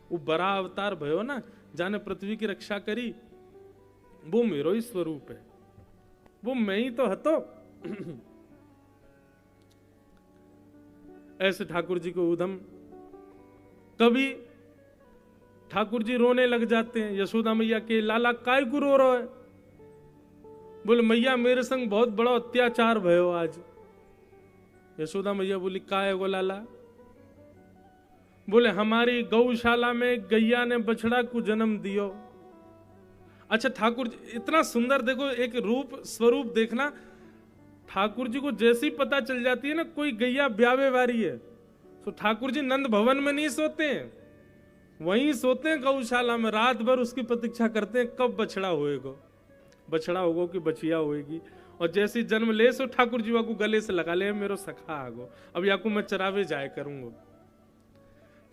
वो बड़ा अवतार भयो ना, जाने पृथ्वी की रक्षा करी, वो मेरो ही स्वरूप है, वो मैं ही तो हतो। ऐसे ठाकुर जी को उधम। कभी ठाकुर जी रोने लग जाते हैं। यशोदा मैया के, लाला काय को रो रहा है? बोले मैया मेरे संग बहुत बड़ा अत्याचार भयो आज। यशोदा मैया बोली, काय गो लाला? बोले हमारी गौशाला में गैया ने बछड़ा को जन्म दियो। अच्छा ठाकुर जी इतना सुंदर, देखो एक रूप स्वरूप देखना, ठाकुर जी को जैसी पता चल जाती है ना कोई गैया ब्यावे वारी है, तो ठाकुर जी नंद भवन में नहीं सोते हैं, वहीं सोते हैं गौशाला में, रात भर उसकी प्रतीक्षा करते हैं कब बछड़ा होएगा, बछड़ा होगा कि बछिया होएगी। और जैसे जन्म ले सो ठाकुर जी को गले से लगा ले, मेरो सखा आगो, अब याकू मैं चरावे जाए करूंगा।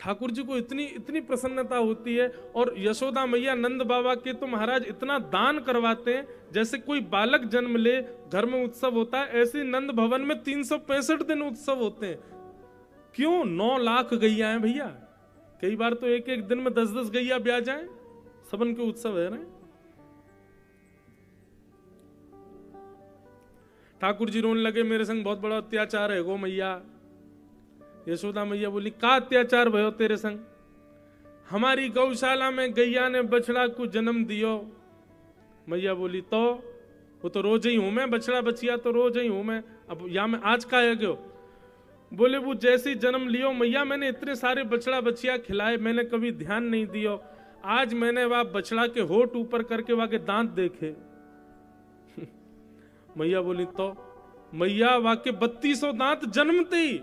ठाकुर जी को इतनी इतनी प्रसन्नता होती है। और यशोदा मैया नंद बाबा के तो महाराज इतना दान करवाते हैं, जैसे कोई बालक जन्म ले घर में उत्सव होता है, ऐसे नंद भवन में 365 दिन उत्सव होते हैं। क्यों? 9 लाख गैया है भैया, कई बार तो एक एक दिन में 10-10 गैया ब्याह जाए, सबन के उत्सव है ना। ठाकुर जी रोने लगे, मेरे संग बहुत बड़ा अत्याचार है गो मैया। यशोदा मैया बोली, का अत्याचार भयो तेरे संग? हमारी गौशाला में गैया ने बछड़ा को जन्म दियो। मैया बोली, तो वो तो रोज ही हूं मैं, बछड़ा बचिया तो रोज ही हूं मैं, अब या मैं आज का है क्यों? बोले वो जैसी जन्म लियो मैया, मैंने इतने सारे बछड़ा बचिया खिलाए, मैंने कभी ध्यान नहीं दियो। आज मैंने वह बछड़ा के होठ ऊपर करके वहां के दांत देखे। मैया बोली, तो मैया वहां के 3200 दांत जन्मते ही,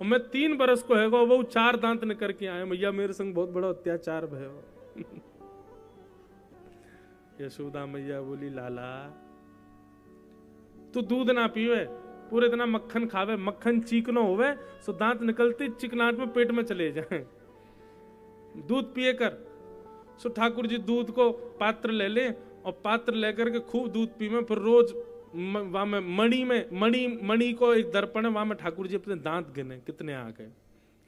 और मैं 3 बरस को है वो 4 दांत निकल के आए। मैया मेरे संग बहुत बड़ा अत्याचार भयो। यशोदा मैया बोली, लाला तू दूध ना पीवे, पूरे दिन मक्खन खावे, मक्खन चीकनो होवे सो दांत निकलते चिकनाहट में पेट में चले जाए, दूध पिए कर। सो ठाकुर जी दूध को पात्र ले ले, और पात्र लेकर के खूब दूध पीवे, फिर रोज वहां में मणि को एक दर्पण है, वहां में ठाकुर जी अपने दांत गिने कितने आ गए।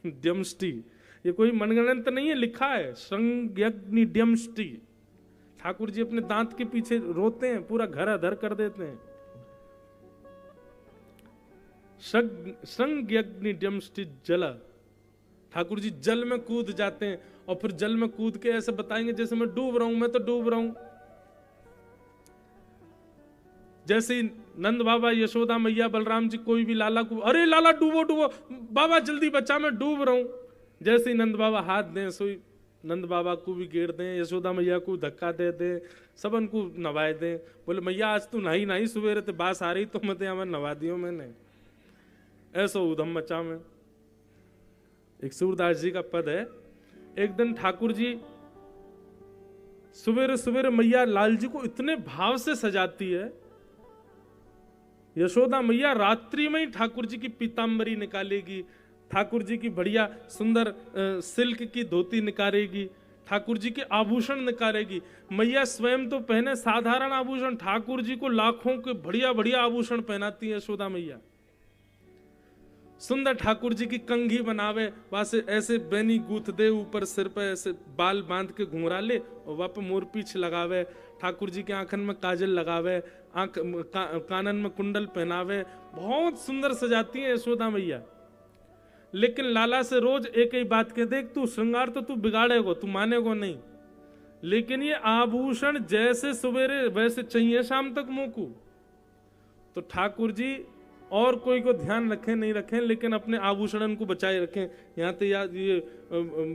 द्यमष्टि, ये कोई मनगणंत नहीं है, लिखा है श्रृंग्यग्नि द्यमष्टि। ठाकुर जी अपने दांत के पीछे रोते हैं, पूरा घर अधर कर देते हैं। श्रृंग्यग्नि द्यमष्टि जल, ठाकुर जी जल में कूद जाते हैं, और फिर जल में कूद के ऐसे बताएंगे जैसे मैं डूब रहा हूं, मैं तो डूब रहा हूं। जैसे नंद बाबा, यशोदा मैया, बलराम जी कोई भी लाला को, अरे लाला डूबो डूबो, बाबा जल्दी बचा मैं डूब रहा हूं, जैसे ही नंद बाबा हाथ दें सोई नंद बाबा को भी घेर दें, यशोदा मैया को धक्का दे दें, सबन को नवाए दें। बोले मैया आज तू नहाई नहीं, सवेरे ते बास आ रही तो मत हमें नवा दियो मैंने। ऐसो उधम मचा में एक सूरदास जी का पद है। एक दिन ठाकुर जी सवेरे सवेरे मैया लाल जी को इतने भाव से सजाती है, यशोदा मैया रात्रि में ही ठाकुर जी की पीतांबरी निकालेगी, ठाकुर जी की बढ़िया सुंदर सिल्क की धोती निकालेगी, ठाकुर जी के आभूषण निकालेगी। मैया स्वयं तो पहने साधारण आभूषण, ठाकुर जी को लाखों के बढ़िया बढ़िया आभूषण पहनाती है यशोदा मैया। सुंदर ठाकुर जी की कंघी बनावे, वहां ऐसे बैनी गूथ दे, ऊपर सिर पे ऐसे बाल बांध के घुंघरा ले और वहां पे मोर पीछ लगावे, ठाकुर जी के आंखन में काजल लगावे, कानन में कुंडल पहनावे, बहुत सुंदर सजाती है यशोदा मैया। लेकिन लाला से रोज एक ही बात के, देख तू श्रृंगार तो तू बिगाड़ेगो, तू मानेगो नहीं, लेकिन ये आभूषण जैसे सवेरे वैसे चाहिए शाम तक मोकू। तो ठाकुर जी और कोई को ध्यान रखें नहीं रखें, लेकिन अपने आभूषण को बचाए रखें। यहाँ तो याद ये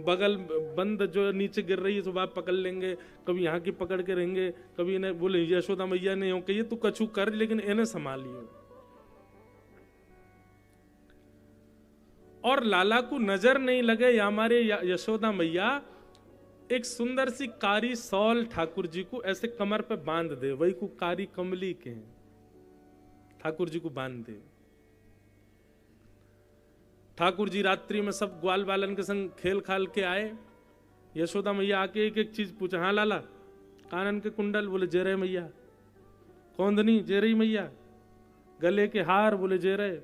बगल बंद जो नीचे गिर रही है तो आप पकड़ लेंगे, कभी यहाँ की पकड़ के रहेंगे, कभी इन्हें बोले यशोदा मैया ने कहिए तू कछु कर, लेकिन इन्हें संभालिए। और लाला को नजर नहीं लगे या हमारे यशोदा मैया एक सुंदर सी कारी सौल ठाकुर जी को ऐसे कमर पे बांध दे, वही को कारी कमली के हैं, ठाकुर जी को बांध दे। ठाकुर जी रात्रि में सब ग्वाल बालन के संग खेल खाल के आए, यशोदा मैया आके एक एक चीज पूछा, हाँ लाला कानन के कुंडल, बोले जे रहे मैया, कौंदनी जे रही मैया, गले के हार, बोले जे रहे,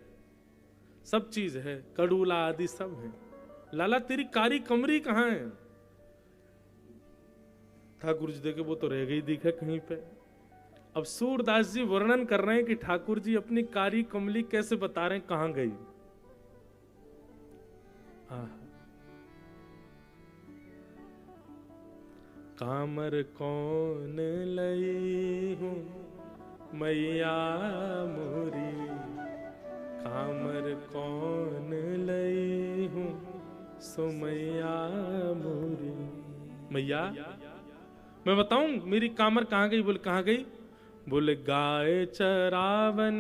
सब चीज है, कड़ूला आदि सब है। लाला तेरी कारी कमरी कहाँ है? ठाकुर जी देखे वो तो रह गई दिखे कहीं पे। अब सूरदास जी वर्णन कर रहे हैं कि ठाकुर जी अपनी कारी कमली कैसे बता रहे हैं कहां गई। कामर कौन लई हूं मैया मोरी, कामर कौन लई हूं सो मैया मोरी। मैया मैं बताऊं मेरी कामर कहां गई? बोले कहां गई? बोले गाय चरावन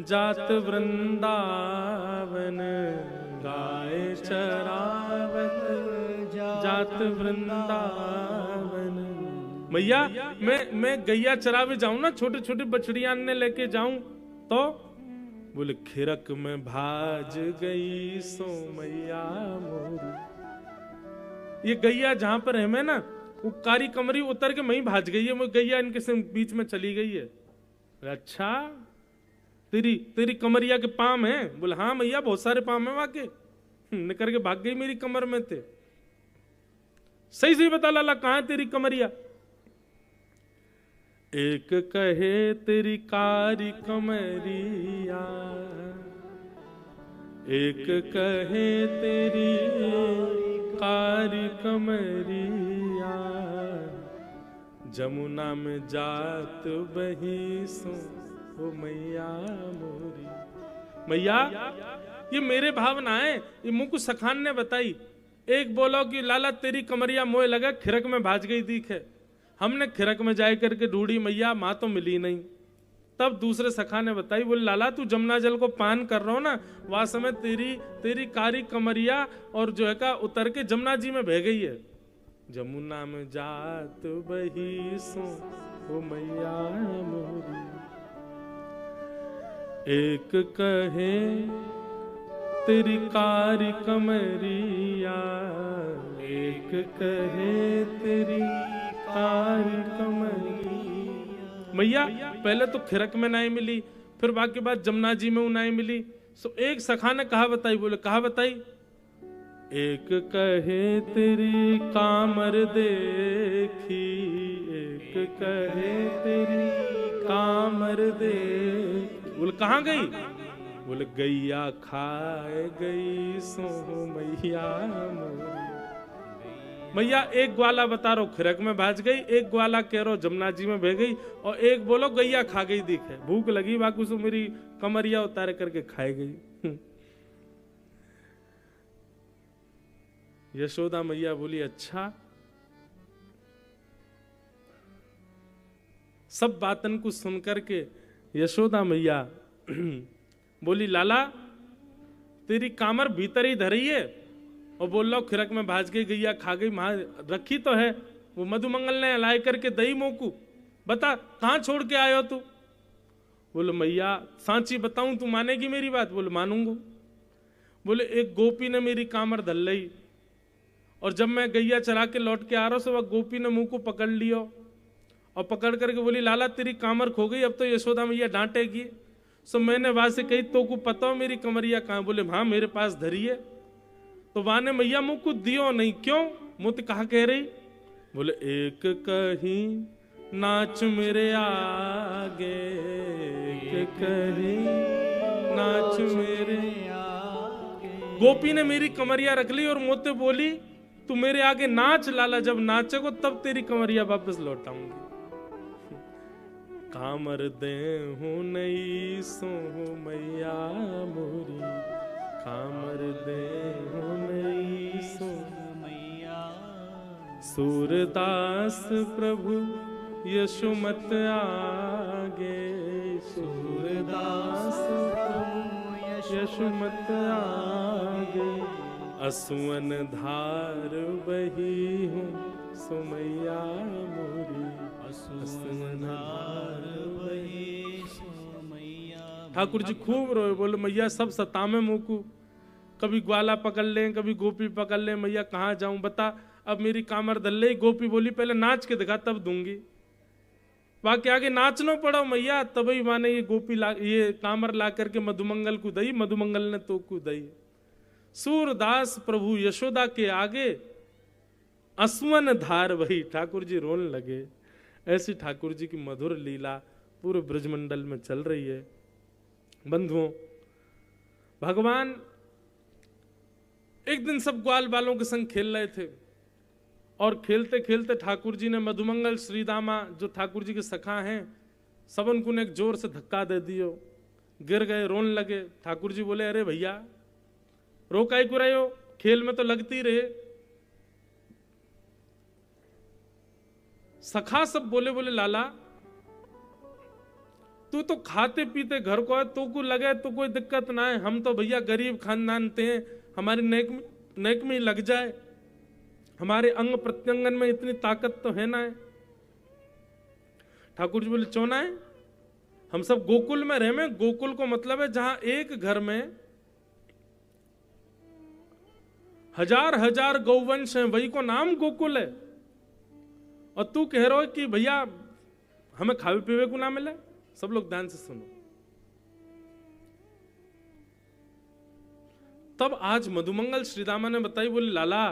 जात वृंदावन, गाय चरावन जात वृंदावन। मैया मैं गैया चरावे जाऊं ना, छोटे छोटे बछड़ियां ने लेके जाऊं तो? बोले खिरक में भाज गई सो मैया मोरी। ये गैया जहां पर है मैं ना, वो कारी कमरी उतर के वहीं भाज गई है, वो गैया इनके बीच में चली गई है। अच्छा तेरी कमरिया के पाम है? बोले हाँ मैया बहुत सारे पाम है वाके, निकल के भाग गई मेरी कमर में थे। सही सही बता लाला कहां है तेरी कमरिया? एक कहे तेरी कारी कमरिया, एक कहे तेरी कारी कमरिया, जमुना में जात बही सो ओ मैया मोरी। मैया ये मेरे भावना है, ये मुझको सखान ने बताई। एक बोलो कि लाला तेरी कमरिया मोए लगा, खिरक में भाज गई दीख है। हमने खिरक में जाए करके ढूंढी मैया, माँ तो मिली नहीं। तब दूसरे सखा ने बताई, बोले लाला तू जमुना जल को पान कर रहा हो ना, वहां समय तेरी कारी कमरिया और जो है का उतर के जमुना जी में बह गई है। जमुना में जात बही सो ओ मैया मोरी। एक कहे तेरी कारी कमरिया, एक कहे तेरी कारी कमरिया। मैया पहले तो खिरक में नहीं मिली, फिर बाकी बात जमुना जी में नहीं मिली। सो एक सखा ने कहा बताई, बोले कहा बताई? एक कहे तेरी कामर देखी, एक कहे तेरी कामर देखी। बोले कहाँ गई? बोले गैया खाए गई सो मैया मोरी। मैया एक ग्वाला बता रहा खिरक में भाज गई, एक ग्वाला कह रहा जमुना जी में बह गई, और एक बोलो गैया खा गई दिखे। भूख लगी बाकू सो मेरी कमरिया उतारे करके खाई गई। यशोदा मैया बोली अच्छा। सब बातन को सुनकर के यशोदा मैया बोली लाला तेरी कामर भीतर ही धरी है और बोल रहा खिरक में भाज गई, गैया खा गई, वहां रखी तो है, वो मधुमंगल ने लाई करके दही मोकू, बता कहाँ छोड़ के आयो तू? बोले मैया सांची बताऊं तू मानेगी मेरी बात? बोले मानूंगा। बोले एक गोपी ने मेरी कामर धल ली, और जब मैं गैया चरा के लौट के आ रहा हूं तो वह गोपी ने मुंह को पकड़ लियो, और पकड़ करके बोली लाला तेरी कामर खो गई, अब तो यशोदा मैया डांटेगी। सो मैंने वहां से कही तो को पता हो मेरी कमरिया कहाँ? बोले हाँ मेरे पास धरी है। तो वहां ने मैया मुंह को दियो नहीं, क्यों? मुझे कहा कह रही? बोले एक कहीं नाच मेरे आगे, एक कहीं नाच मेरे आगे। गोपी ने मेरी कमरिया रख ली और मोते बोली तू मेरे आगे नाच लाला, जब नाचेगो तब तेरी कमरिया वापस लौटाऊंगी। कामर दे हूं नहीं सो मैया मोरी, कामर दे हूं नहीं सो मैया। सूरदास प्रभु यशोमत आगे, सूरदास प्रभु यशोमत आगे। असुवन धार बही हूँ सुमैया मोरी, असुवन धार बही सुमैया। ठाकुर जी खूब रोए, बोले मैया सब सतामे मुकू, कभी ग्वाला पकड़ लें, कभी गोपी पकड़ लें, मैया कहाँ जाऊं बता? अब मेरी कामर दल रही। गोपी बोली पहले नाच के दिखा तब दूंगी। बाकी आगे नाचना पड़ा मैया, तभी माने ये गोपी ये कामर ला करके मधुमंगल को दई, मधुमंगल ने तो को दई। सूरदास प्रभु यशोदा के आगे असवन धार वही। ठाकुर जी रोने लगे। ऐसी ठाकुर जी की मधुर लीला पूरे ब्रजमंडल में चल रही है। बंधुओं, भगवान एक दिन सब ग्वाल बालों के संग खेल रहे थे, और खेलते खेलते ठाकुर जी ने मधुमंगल श्रीदामा जो ठाकुर जी के सखा हैं सब उनको ने एक जोर से धक्का दे दियो, गिर गए, रोने लगे। ठाकुर जी बोले अरे भैया रो काहे को रहे हो, खेल में तो लगती रहे। सखा सब बोले बोले लाला तू तो खाते पीते घर को है, तो को लगे तो कोई दिक्कत ना है, हम तो भैया गरीब खानदान ते हैं, हमारी नेक में लग जाए, हमारे अंग प्रत्यंगन में इतनी ताकत तो है ना है। ठाकुर जी बोले चौना है, हम सब गोकुल में रहे में। गोकुल को मतलब है जहां एक घर में हजार हजार गौवंश हैं, वही को नाम गोकुल है। और तू कह रहा हो कि भैया हमें खावे पीवे को ना मिले। सब लोग ध्यान से सुनो। तब आज मधुमंगल श्रीदामा ने बताई, बोले लाला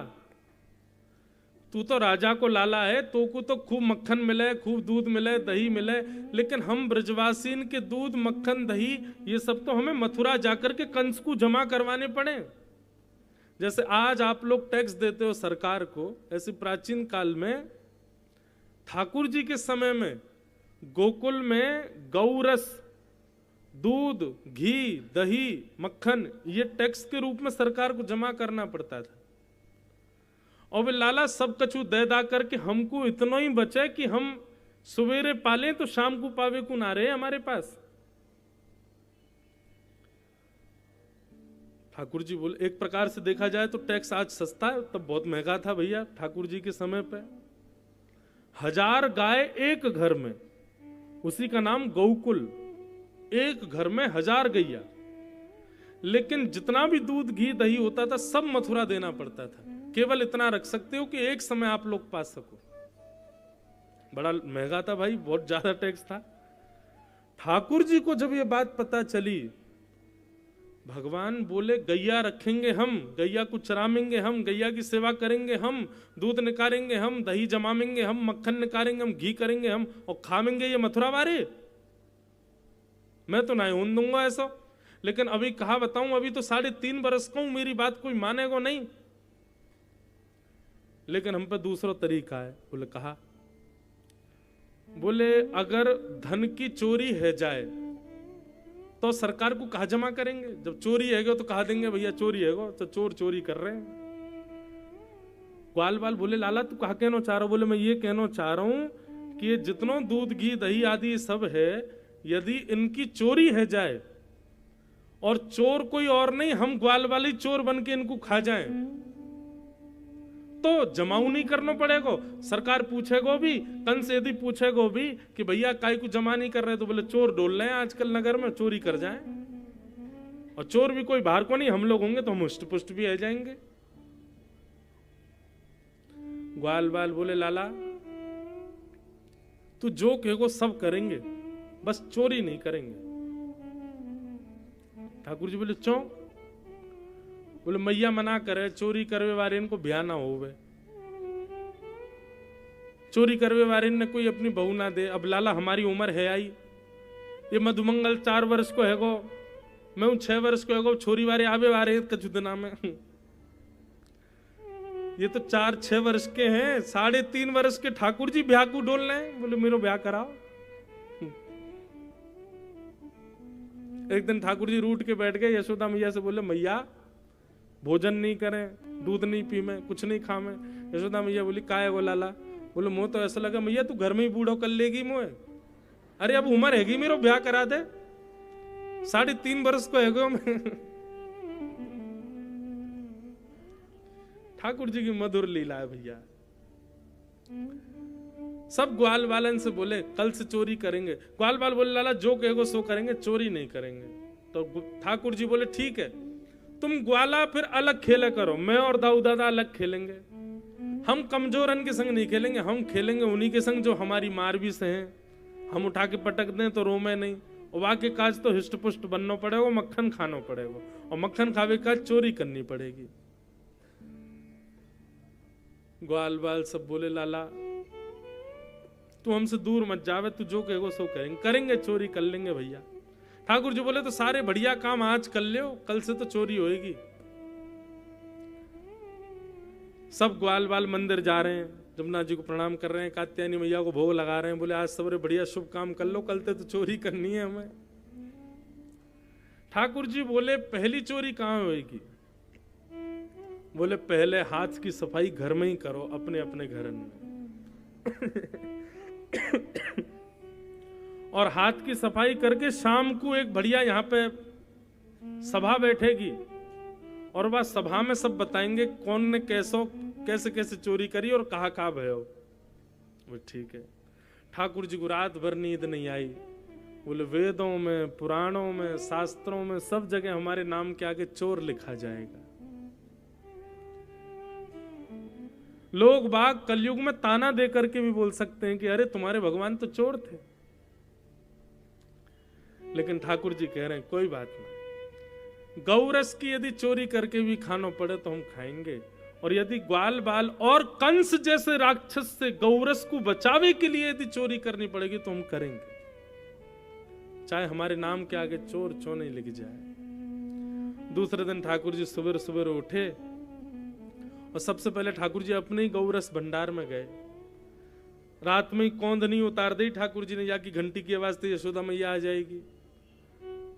तू तो राजा को लाला है, तो को तो खूब मक्खन मिले, खूब दूध मिले, दही मिले, लेकिन हम ब्रजवासीन के दूध मक्खन दही ये सब तो हमें मथुरा जाकर के कंस को जमा करवाने पड़े। जैसे आज आप लोग टैक्स देते हो सरकार को, ऐसे प्राचीन काल में ठाकुर जी के समय में गोकुल में गौरस, दूध, घी, दही, मक्खन ये टैक्स के रूप में सरकार को जमा करना पड़ता था। और वे लाला सब कछु दे दा करके हमको इतना ही बचे कि हम सवेरे पालें तो शाम को पावे को ना रहे हमारे पास। ठाकुर जी बोले एक प्रकार से देखा जाए तो टैक्स आज सस्ता है, तब बहुत महंगा था भैया ठाकुर जी के समय पे। 1000 गाय एक घर में, उसी का नाम गौकुल, एक घर में 1000 गैया, लेकिन जितना भी दूध घी दही होता था सब मथुरा देना पड़ता था। केवल इतना रख सकते हो कि एक समय आप लोग पा सको। बड़ा महंगा था भाई, बहुत ज्यादा टैक्स था। ठाकुर जी को जब ये बात पता चली, भगवान बोले गैया रखेंगे हम, गैया को चरामेंगे हम, गैया की सेवा करेंगे हम, दूध निकालेंगे हम, दही जमाएंगे हम, मक्खन निकालेंगे हम, घी करेंगे हम, और खाएंगे ये मथुरा वाले। मैं तो नहीं ऊन दूंगा ऐसा। लेकिन अभी कहा बताऊं, अभी तो 3.5 बरस का हूं, मेरी बात कोई मानेगा नहीं। लेकिन हम पे दूसरा तरीका है। बोले कहा, बोले अगर धन की चोरी है जाए तो सरकार को कहा जमा करेंगे? जब चोरी है तो कहा देंगे भैया चोरी है तो चोर चोरी कर रहे हैं। ग्वाल बाल बोले लाला तू कहा कहना चाह रहा? बोले मैं ये कहना चाह रहा हूं कि ये जितना दूध घी दही आदि सब है, यदि इनकी चोरी है जाए और चोर कोई और नहीं हम ग्वाल वाली चोर बन के इनको खा जाएं तो जमाऊ नहीं करना पड़ेगा। सरकार पूछेगो भी, कंस यदि पूछेगो भी कि भैया काय को जमा नहीं कर रहे, तो बोले चोर डोल रहे हैं आजकल नगर में, चोरी कर जाएं। और चोर भी कोई बाहर को नहीं, हम लोग होंगे तो हम हुष्ट पुष्ट भी आ जाएंगे। ग्वाल बाल बोले लाला तू जो कहेगो सब करेंगे, बस चोरी नहीं करेंगे। ठाकुर जी बोले क्यों? बोले मैया मना करे, चोरी करवे वाले इनको ब्याह ना होवे, चोरी करवे वाले ने कोई अपनी बहू ना दे। अब लाला हमारी उम्र है आई, ये मधुमंगल 4 वर्ष को हैगो, मैं 6 वर्ष को हैगो, छोरी वाले आवे वाले कचुदना में। ये तो 4-6 वर्ष के हैं, 3.5 वर्ष के ठाकुर जी ब्याह को डोल रहे हैं। बोले मेरो ब्याह कराओ। एक दिन ठाकुर जी रूठ के बैठ गए, यशोदा मैया से बोले मैया भोजन नहीं करें, दूध नहीं पी में, कुछ नहीं खा में। यशोदा मैया बोली का है वो लाला? बोले मुँह तो ऐसा लगा मैया तू घर में ही बूढ़ो कर लेगी मुँह। अरे अब उम्र हैगी मेरो ब्याह करा दे, 3.5 वर्ष को हैगो मैं। ठाकुर जी की मधुर लीला है भैया। सब ग्वाल बालन से बोले कल से चोरी करेंगे। ग्वाल बाल बोले लाला जो कहेगो सो करेंगे, चोरी नहीं करेंगे। तो ठाकुर जी बोले ठीक है, तुम ग्वाला फिर अलग खेले करो, मैं और दाऊ दादा अलग खेलेंगे। हम कमजोरन के संग नहीं खेलेंगे, हम खेलेंगे उन्हीं के संग जो हमारी मार भी सहे। हम उठा के पटक दें तो रोमे नहीं, और वाके काज तो हिष्ट पुष्ट बनना पड़ेगा, मक्खन खाना पड़ेगा, और मक्खन खावे का चोरी करनी पड़ेगी। ग्वाल बाल सब बोले लाला तू हमसे दूर मत जावे, तू जो कहेगो सो करेंगे, करेंगे चोरी कर लेंगे भैया। ठाकुर जी बोले तो सारे बढ़िया काम आज कर लियो, कल से तो चोरी होएगी। सब ग्वाल बाल मंदिर जा रहे हैं, जमुना जी को प्रणाम कर रहे हैं, कात्यायनी मैया को भोग लगा रहे हैं। बोले आज सबरे बढ़िया शुभ काम कर लो, कल से तो चोरी करनी है हमें। ठाकुर जी बोले पहली चोरी कहां होएगी? बोले पहले हाथ की सफाई घर में ही करो, अपने अपने घर में। और हाथ की सफाई करके शाम को एक बढ़िया यहाँ पे सभा बैठेगी, और वह सभा में सब बताएंगे कौन ने कैसे कैसे चोरी करी और कहाँ कहाँ भयो। वो ठीक है। ठाकुर जी को रात भर नींद नहीं आई। बोले वेदों में, पुराणों में, शास्त्रों में सब जगह हमारे नाम के आगे चोर लिखा जाएगा। लोग बाग कलयुग में ताना दे करके भी बोल सकते हैं कि अरे तुम्हारे भगवान तो चोर थे, लेकिन ठाकुर जी कह रहे हैं कोई बात नहीं, गौरस की यदि चोरी करके भी खाना पड़े तो हम खाएंगे, और यदि ग्वाल बाल और कंस जैसे राक्षस से गौरस को बचावे के लिए यदि चोरी करनी पड़ेगी तो हम करेंगे, चाहे हमारे नाम के आगे चोर चो नहीं लिख जाए। दूसरे दिन ठाकुर जी सुबह सुबह उठे और सबसे पहले ठाकुर जी अपने ही गौरस भंडार में गए। रात में ही कौंधनी उतार दी ठाकुर जी ने, या कि घंटी की आवाज से यशोदा मैया आ जाएगी।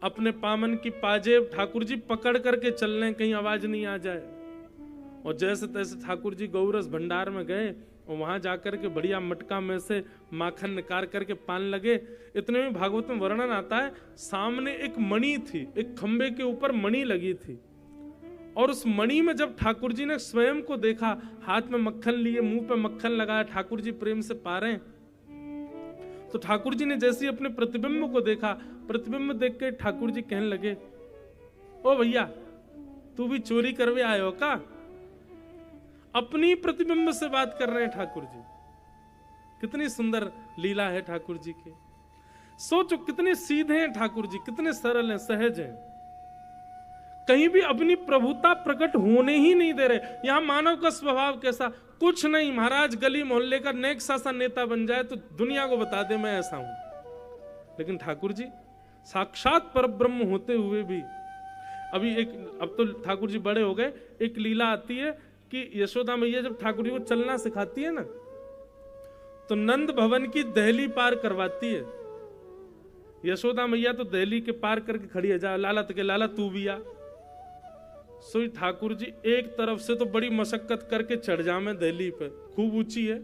अपने पामन की पाजेब ठाकुर जी पकड़ करके चल रहे, कहीं आवाज नहीं आ जाए। और जैसे तैसे ठाकुर जी गौरस भंडार में गए, और वहां जाकर के बढ़िया मटका में से माखन निकाल करके पान लगे। इतने में भागवत में वर्णन आता है, सामने एक मणि थी, एक खंबे के ऊपर मणि लगी थी, और उस मणि में जब ठाकुर जी ने स्वयं को देखा, हाथ में मक्खन लिए, मुंह पे मक्खन लगाया, ठाकुर जी प्रेम से पा रहे हैं, तो ठाकुर जी ने जैसे ही अपने प्रतिबिंब को देखा, प्रतिबिंब देख के ठाकुर जी कहने लगे ओ भैया तू भी चोरी करवे आए हो का? अपनी प्रतिबिंब से बात कर रहे हैं ठाकुर जी। कितनी सुंदर लीला है ठाकुर जी की। सोचो कितने सीधे हैं ठाकुर जी, कितने सरल हैं, सहज हैं, कहीं भी अपनी प्रभुता प्रकट होने ही नहीं दे रहे। यहां मानव का स्वभाव कैसा, कुछ नहीं महाराज, गली मोहल्ले का नेक सा नेता बन जाए तो दुनिया को बता दे मैं ऐसा हूं। लेकिन ठाकुर जी साक्षात परब्रह्म होते हुए भी, अभी एक, अब तो ठाकुर जी बड़े हो गए, एक लीला आती है कि यशोदा मैया जब ठाकुर जी को चलना सिखाती है ना, तो नंद भवन की दहली पार करवाती है। यशोदा मैया तो दहली के पार करके खड़ी है, जा लाला तके लाला तू भी आ। सो ठाकुर जी एक तरफ से तो बड़ी मशक्कत करके चढ़ जामे दहली पे, खूब ऊंची है,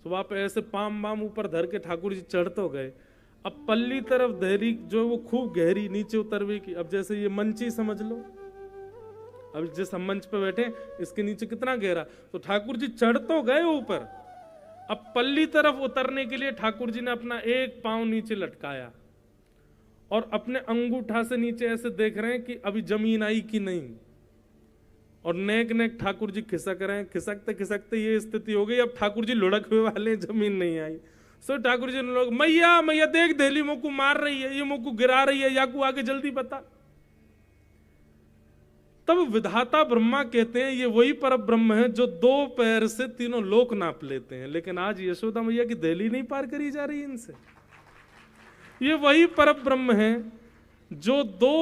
तो वहां पे ऐसे पाम बाम ऊपर धर के ठाकुर जी चढ़ तो गए। अब पल्ली तरफ दहली जो वो खूब गहरी नीचे उतरवे की, अब जैसे ये मंची समझ लो, अब जिस हम मंच पे बैठे इसके नीचे कितना गहरा, तो ठाकुर जी चढ़ तो गए ऊपर, अब पल्ली तरफ उतरने के लिए ठाकुर जी ने अपना एक पांव नीचे लटकाया और अपने अंगूठा से नीचे ऐसे देख रहे हैं कि अभी जमीन आई कि नहीं, और नेक नेक ठाकुर जी खिसक रहे हैं। खिसकते खिसकते ये स्थिति हो गई, अब ठाकुर जी लुढ़क हुए वाले, जमीन नहीं आई। सो ठाकुर जी ने लोग, मैया मैया देख देली मुझको मार रही है, ये मुझको गिरा रही है, याकू आके जल्दी बता। तब विधाता ब्रह्मा कहते हैं ये वही पर ब्रह्म है जो 2 पैर से तीनों लोक नाप लेते हैं, लेकिन आज यशोदा मैया की दहली नहीं पार करी जा रही इनसे। ये वही पर ब्रह्म है जो 2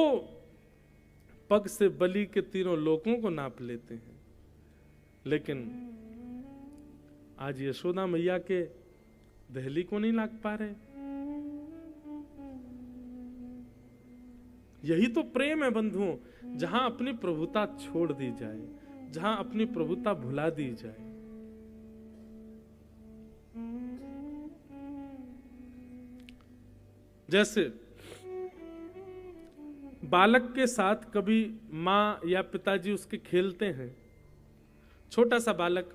पग से बलि के तीनों लोकों को नाप लेते हैं, लेकिन आज यशोदा मैया के दहली को नहीं लाग पा रहे। यही तो प्रेम है बंधुओं, जहां अपनी प्रभुता छोड़ दी जाए, जहां अपनी प्रभुता भुला दी जाए। जैसे बालक के साथ कभी माँ या पिताजी उसके खेलते हैं, छोटा सा बालक,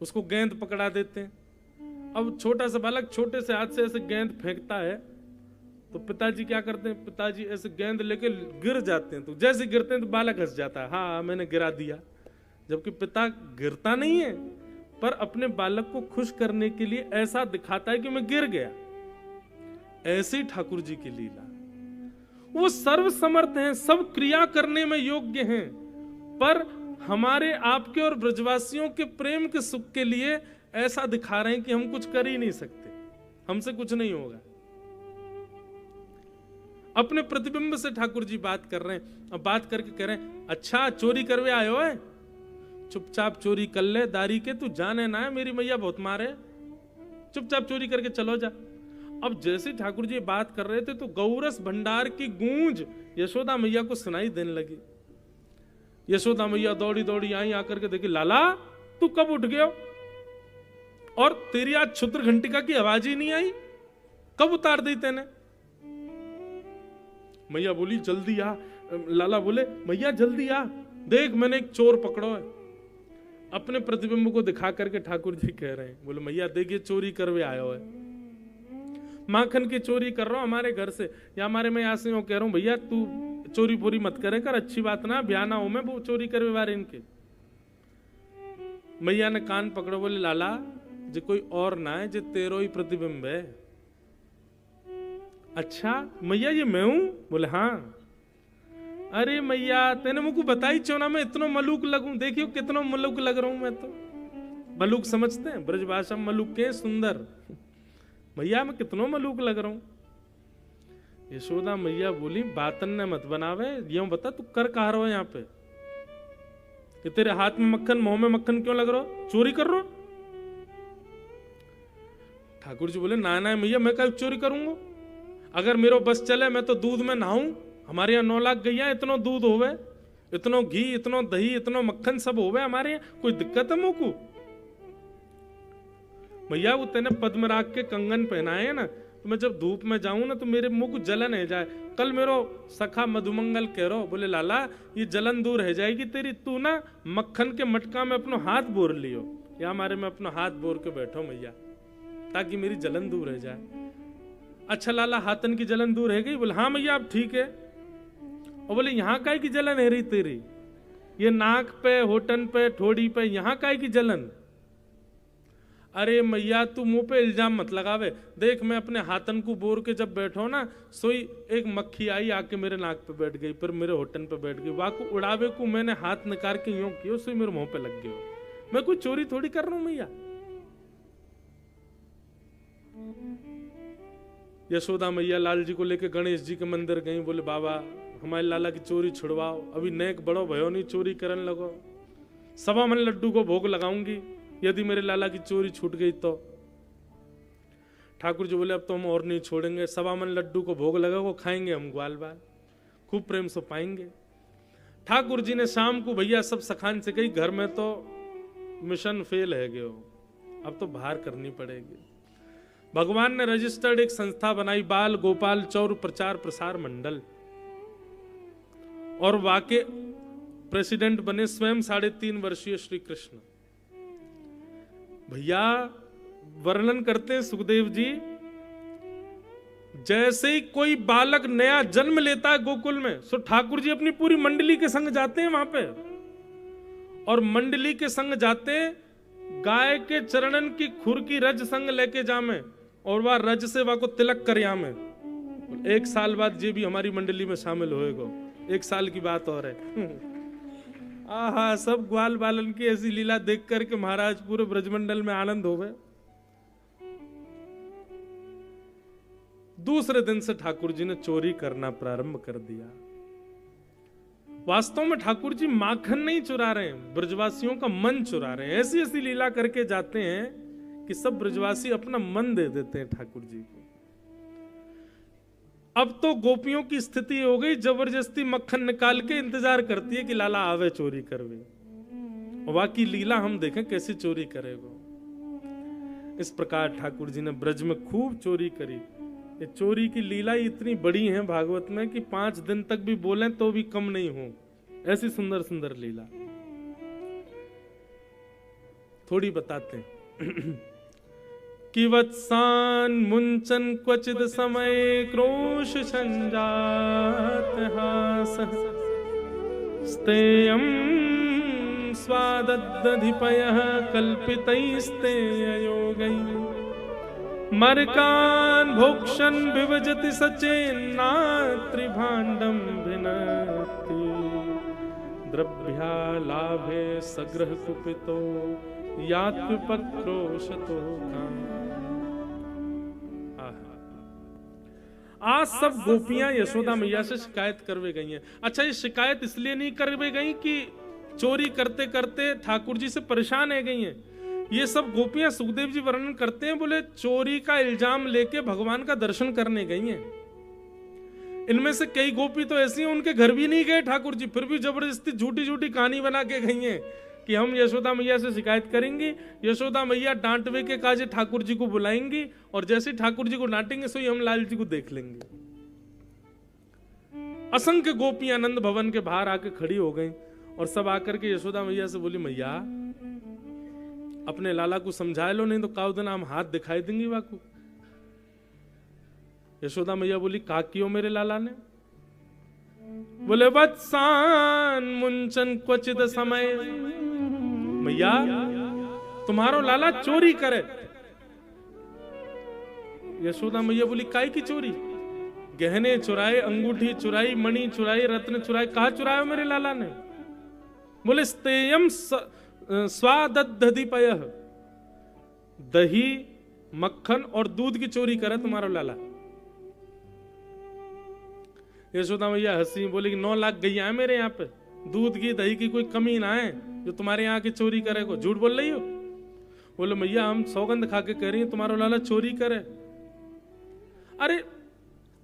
उसको गेंद पकड़ा देते हैं। अब छोटा सा बालक छोटे से हाथ से ऐसे गेंद फेंकता है, तो पिताजी क्या करते हैं, पिताजी ऐसे गेंद लेके गिर जाते हैं, तो जैसे गिरते हैं तो बालक हंस जाता है, हाँ मैंने गिरा दिया। जबकि पिता गिरता नहीं है, पर अपने बालक को खुश करने के लिए ऐसा दिखाता है कि मैं गिर गया। ऐसे ही ठाकुर जी की लीला, वो सर्व समर्थ हैं, सब क्रिया करने में योग्य हैं, पर हमारे आपके और ब्रजवासियों के प्रेम के सुख के लिए ऐसा दिखा रहे हैं कि हम कुछ कर ही नहीं सकते, हमसे कुछ नहीं होगा। अपने प्रतिबिंब से ठाकुर जी बात कर रहे हैं, अब बात करके कह रहे हैं, अच्छा चोरी करवे आयो है, चुपचाप चोरी कर ले, दारी के तू जाने ना है मेरी मैया बहुत मारे, चुपचाप चोरी करके चलो जा। अब जैसे ठाकुर जी बात कर रहे थे तो गौरस भंडार की गूंज यशोदा मैया को सुनाई देने लगी। यशोदा मैया दौड़ी दौड़ी आई, आकर के देखी, लाला तू कब उठ गया, और तेरी आज क्षुद्र घंटिका की आवाज ही नहीं आई, कब उतार दी तेने। मैया बोली जल्दी आ, लाला बोले मैया जल्दी आ, देख मैंने एक चोर पकड़ो है। अपने प्रतिबिंब को दिखा करके ठाकुर जी कह रहे हैं, बोले मैया देखिए चोरी करवे आयो है, माखन की चोरी कर रहा हूं हमारे घर से, या हमारे मैं यहाँ से कह रहा हूं भैया तू चोरी पूरी मत करे कर, अच्छी बात ना, ब्याह ना हो मैं वो चोरी करवे वाले इनके। मैया ने कान पकड़ो, बोले लाला जो कोई और ना है, जो तेरो ही प्रतिबिंब है। अच्छा मैया ये मैं हूं, बोले हाँ। अरे मैया तेने मुझको बताई क्यों ना, मैं इतना मलूक लगूं, देखियो कितना मलूक लग रहा हूं मैं तो। मलूक समझते हैं ब्रज भाषा, मलूक के सुंदर, मैया मैं कितना मलूक लग रहा हूं। यशोदा मैया बोली बातन ने मत बनावे, यूं बता तू कर कहा रहा हो यहाँ पे, कि तेरे हाथ में मक्खन मुंह में मक्खन क्यों लग रहा हो, चोरी कर रहा हो। ठाकुर जी बोले ना ना मैया मैं कब चोरी करूंगा, अगर मेरा बस चले मैं तो दूध में नहाऊं, हमारे यहाँ 9 लाख गैया, इतना दूध होवे, इतना घी, इतना दही, इतना मक्खन सब होवे हमारे यहाँ, कोई दिक्कत है मुझको। भैया वो तेने पद्मराग के कंगन पहनाए ना, तो मैं जब धूप में जाऊं ना तो मेरे मुंह को जलन है जाए। कल मेरो सखा मधुमंगल कह रहा, बोले लाला ये जलन दूर है जाएगी तेरी, तू ना मक्खन के मटका में अपना हाथ बोर लियो, या हमारे में अपना हाथ बोर के बैठो मैया, ताकि मेरी जलन दूर रह जाए। अच्छा लाला हाथन की जलन दूर है गई, बोले हाँ मैया अब ठीक है। और बोले यहाँ काय की जलन है रही तेरी, ये नाक पे, होठन पे, ठोड़ी पे, यहाँ काय की जलन। अरे मैया तू मुंह पे इल्जाम मत लगावे, देख मैं अपने हाथन को बोर के जब बैठो ना, सोई एक मक्खी आई आके मेरे नाक पे बैठ गई, फिर मेरे होठन पे बैठ गई, वाकू उड़ावे को मैंने हाथ निकाल के यूं किया, सोई मेरे मुंह पे लग गयो। मैं कोई चोरी थोड़ी कर रहा हूं मैया। यशोदा मैया लाल जी को लेके गणेश जी के मंदिर गई, बोले बाबा हमारे लाला की चोरी छुड़वाओ, अभी नेक बड़ो भयो नहीं चोरी करने लगो, 1.25 मन लड्डू को भोग लगाऊंगी यदि मेरे लाला की चोरी छूट गई तो। ठाकुर जी बोले अब तो हम और नहीं छोड़ेंगे, 1.25 मन लड्डू को भोग लगा वो खाएंगे हम ग्वाल बाल, खूब प्रेम से पाएंगे। ठाकुर जी ने शाम को भैया सब सखान से कही घर में तो मिशन फेल है गयो, अब तो बाहर करनी पड़ेगी। भगवान ने रजिस्टर्ड एक संस्था बनाई, बाल गोपाल चौर प्रचार प्रसार मंडल, और वाके प्रेसिडेंट बने स्वयं 3.5 वर्षीय श्री कृष्ण। भैया वर्णन करते हैं सुखदेव जी, जैसे ही कोई बालक नया जन्म लेता है गोकुल में, सो ठाकुर जी अपनी पूरी मंडली के संग जाते हैं वहां पे, और मंडली के संग जाते गाय के चरणन की खुर की रज संग लेके जामे, और वह रज से वह को तिलक कर यामे। 1 साल बाद ये भी हमारी मंडली में शामिल होएगा, 1 साल की बात और है। आहा, सब ग्वाल बालन की ऐसी लीला देख करके महाराज पूरे ब्रजमंडल में आनंद हो गए। दूसरे दिन से ठाकुर जी ने चोरी करना प्रारंभ कर दिया। वास्तव में ठाकुर जी माखन नहीं चुरा रहे हैं, ब्रजवासियों का मन चुरा रहे हैं। ऐसी ऐसी लीला करके जाते हैं कि सब ब्रजवासी अपना मन दे देते हैं ठाकुर जी को। अब तो गोपियों की स्थिति हो गई, जबरदस्ती मक्खन निकाल के इंतजार करती है कि लाला आवे चोरी करवे, और बाकी लीला हम देखें कैसी चोरी करेगा। इस प्रकार ठाकुर जी ने ब्रज में खूब चोरी करी। ये चोरी की लीला इतनी बड़ी है भागवत में कि 5 दिन तक भी बोलें तो भी कम नहीं हो, ऐसी सुंदर सुंदर लीला। थोड़ी बताते हैं। कि वत्सान मुंचन क्वचिद समय क्रोश संजात हास स्तेयं स्वादधिपयः कल्पितैस्तेययोगैः मर्कान् भोक्षन् विभजति सचेन्नात्रिभाण्डं भिनत्ति द्रव्यालाभे सग्रह कुपितो यात्विपक्रोशतो काम। आज सब गोपियां यशोदा मैया से शिकायत करवे गई हैं। अच्छा, ये शिकायत इसलिए नहीं करवे गई कि चोरी करते करते ठाकुर जी से परेशान है गई हैं। ये सब गोपियां सुखदेव जी वर्णन करते हैं, बोले चोरी का इल्जाम लेके भगवान का दर्शन करने गई हैं। इनमें से कई गोपी तो ऐसी हैं उनके घर भी नहीं गए ठाकुर जी, फिर भी जबरदस्ती झूठी झूठी कहानी बना के गई हैं कि हम यशोदा मैया से शिकायत करेंगी। यशोदा मैया डांटवे के काजे ठाकुर जी को बुलाएंगी, और जैसे ठाकुर जी को डांटेंगे सो ही हम लाल जी को देख लेंगे। असंख्य गोपियां आनंद भवन के बाहर आके खड़ी हो गई, और सब आकर के यशोदा मैया से बोली, मैया अपने लाला को समझा लो, नहीं तो काउ दिन हम हाथ दिखाई देंगी वाकू। यशोदा मैया बोली, का कियो मेरे लाला ने? बोले वत्सान मुंचन क्वचिद समय। मैया तुम्हारो लाला चोरी करे। यशोदा मैया बोली, काय की चोरी? गहने चुराए, अंगूठी चुराई, मणि चुराई, रत्न चुराए, कहा चुराए मेरे लाला ने? बोले स्तेयम स्वादधिपय, दही मक्खन और दूध की चोरी करे तुम्हारा लाला। यशोदा मैया हंसी, बोली कि 9 लाख गैया है मेरे यहाँ पे, दूध की दही की कोई कमी ना है जो तुम्हारे यहाँ की चोरी करे को। झूठ बोल रही हो? बोले मैया हम सौगंध खा के कह रही हैं तुम्हारा लाला चोरी करे। अरे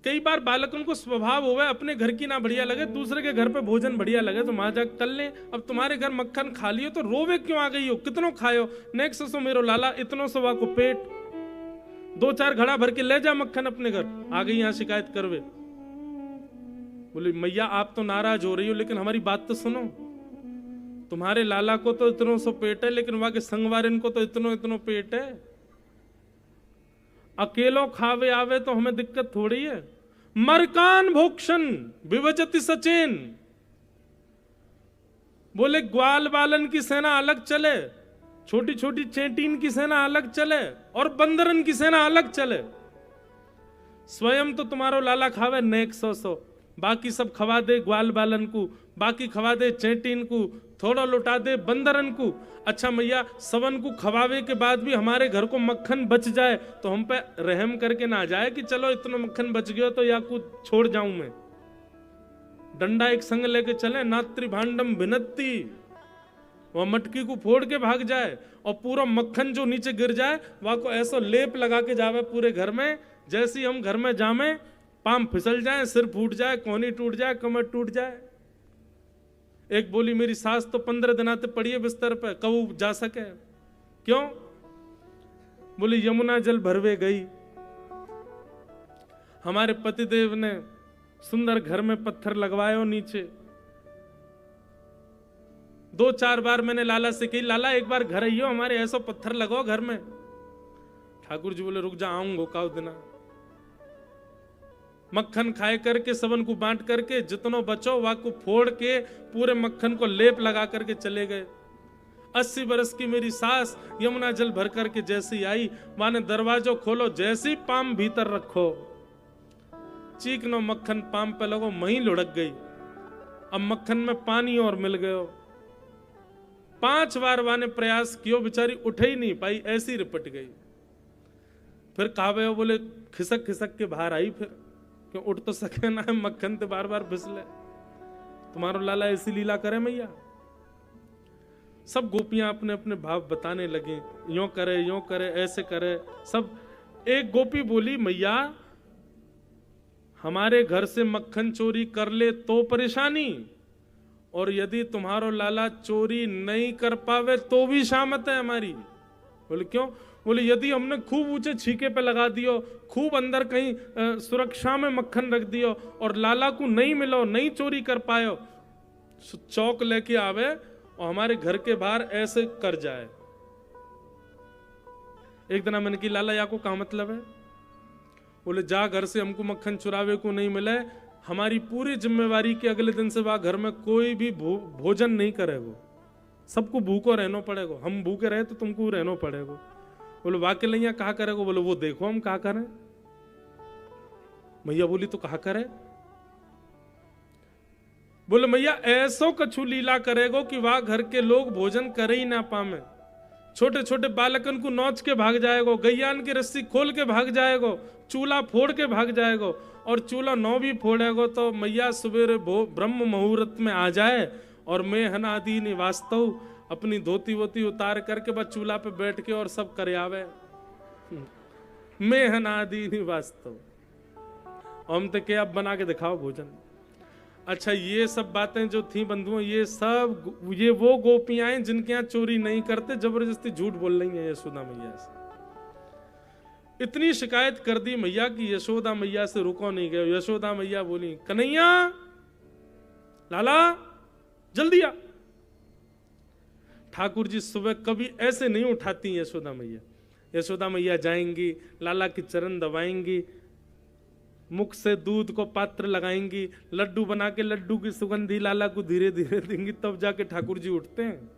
कई बार बालकों को स्वभाव होवे अपने घर की ना बढ़िया लगे, दूसरे के घर पे भोजन बढ़िया लगे तो वहां जाकर कर ले। अब तुम्हारे घर मक्खन खा लियो तो रोवे क्यों आ गई हो? कितनो खायो? नेक्स्ट सो मेरो लाला इतनो सवा को पेट, 2-4 घड़ा भर के ले जा मक्खन अपने घर, आ गई यहाँ शिकायत करवे। बोले मैया आप तो नाराज हो रही हो, लेकिन हमारी बात तो सुनो। तुम्हारे लाला को तो इतनो सो पेट है, लेकिन वहां के संगवारिन को तो इतनो इतनो पेट है। अकेलो खावे आवे तो हमें दिक्कत थोड़ी है। मरकान भोक्षण विभजति सचेन। बोले ग्वाल बालन की सेना अलग चले, छोटी छोटी चेटीन की सेना अलग चले, और बंदरन की सेना अलग चले। स्वयं तो तुम्हारो लाला खावे नेक 100, बाकी सब खवा दे ग्वाल बालन को, बाकी खवा दे चेटीन को, थोड़ा लुटा दे बंदरन को। अच्छा मैया सवन को खवावे के बाद भी हमारे घर को मक्खन बच जाए तो हम पे रहम करके ना जाए कि चलो इतना मक्खन बच गया तो या कुछ छोड़ जाऊं मैं। डंडा एक संग लेके चले, नात्री भांडम भिनत्ती, वह मटकी को फोड़ के भाग जाए और पूरा मक्खन जो नीचे गिर जाए वह को ऐसा लेप लगा के जावे पूरे घर में, जैसे ही हम घर में जामे पाम फिसल जाए, सिर फूट जाए, कोहनी टूट जाए, कमर टूट जाए। एक बोली मेरी सास तो 15 दिन आते पड़ी है बिस्तर पे, कब जा सके? क्यों? बोली यमुना जल भरवे गई। हमारे पतिदेव ने सुंदर घर में पत्थर लगवाए नीचे, 2-4 बार मैंने लाला से कही, लाला एक बार घर आइयो, हमारे ऐसा पत्थर लगाओ घर में। ठाकुर जी बोले रुक जा, आऊंगो काउ दिना। मक्खन खाए करके सबन को बांट करके जितनो बचो वा को फोड़ के पूरे मक्खन को लेप लगा करके चले गए। 80 बरस की मेरी सास यमुना जल भर करके जैसी आई, माने दरवाजो खोलो, जैसी पाम भीतर रखो, चीकनो मक्खन पाम पे लगो, मही लुढ़क गई। अब मक्खन में पानी और मिल गयो। 5 बार वाने प्रयास कियो, बेचारी उठ ही नहीं पाई, ऐसी रिपट गई। फिर कहा बोले खिसक खिसक के बाहर आई, फिर क्यों उठ तो सके ना, मक्खन ते बार बार फिसले। तुम्हारो लाला ऐसी लीला करे मैया। सब गोपियां अपने अपने भाव बताने लगी, यों करे ऐसे करे। सब एक गोपी बोली, मैया हमारे घर से मक्खन चोरी कर ले तो परेशानी, और यदि तुम्हारो लाला चोरी नहीं कर पावे तो भी शामत है हमारी। बोले क्यों? बोले यदि हमने खूब ऊंचे छीके पे लगा दियो, खूब अंदर कहीं सुरक्षा में मक्खन रख दियो और लाला को नहीं मिलो, नहीं चोरी कर पायो, चौक लेके आवे और हमारे घर के बाहर ऐसे कर जाए। एक दिन मैंने की लाला या को क्या मतलब है? बोले जा घर से हमको मक्खन चुरावे को नहीं मिले, हमारी पूरी जिम्मेवारी के अगले दिन से वह घर में कोई भी भोजन नहीं करेगो, सबको भूखो रहना पड़ेगा। हम भूखे रहे तो तुमको रहना पड़ेगा। बोले वाक्य लैया कहा करेगो? बोले वो देखो हम कहा करें। मैया बोली तो कहा करे? बोले मैया ऐसो कछु लीला करेगो कि वह घर के लोग भोजन करे ही ना पावे। छोटे छोटे बालकन को नोच के भाग जाएगो, गैयान की रस्सी खोल के भाग जाएगो, चूल्हा फोड़ के भाग जाएगो, और चूल्हा नौ भी फोड़ेगो तो मैया सवेरे ब्रह्म मुहूर्त में आ जाए और मैं हनादी निवास्तव अपनी धोती वोती उतार करके बस चूल्हा पे बैठ के और सब करे आवे। मैं हनादी निवास्तव, हम तो क्या अब बना के दिखाओ भोजन। अच्छा ये सब बातें जो थी बंधुओं, ये वो गोपियां हैं जिनके यहाँ चोरी नहीं करते, जबरदस्ती झूठ बोल रही है यशोदा मैया से। इतनी शिकायत कर दी मैया की यशोदा मैया से रुको नहीं गए। यशोदा मैया बोली कन्हैया लाला जल्दी आ। ठाकुर जी सुबह कभी ऐसे नहीं उठाती यशोदा मैया। यशोदा मैया जाएंगी, लाला के चरण दबाएंगी, मुख से दूध को पात्र लगाएंगी, लड्डू बना के लड्डू की सुगंधी लाला को धीरे धीरे देंगी, तब जाके ठाकुर जी उठते हैं।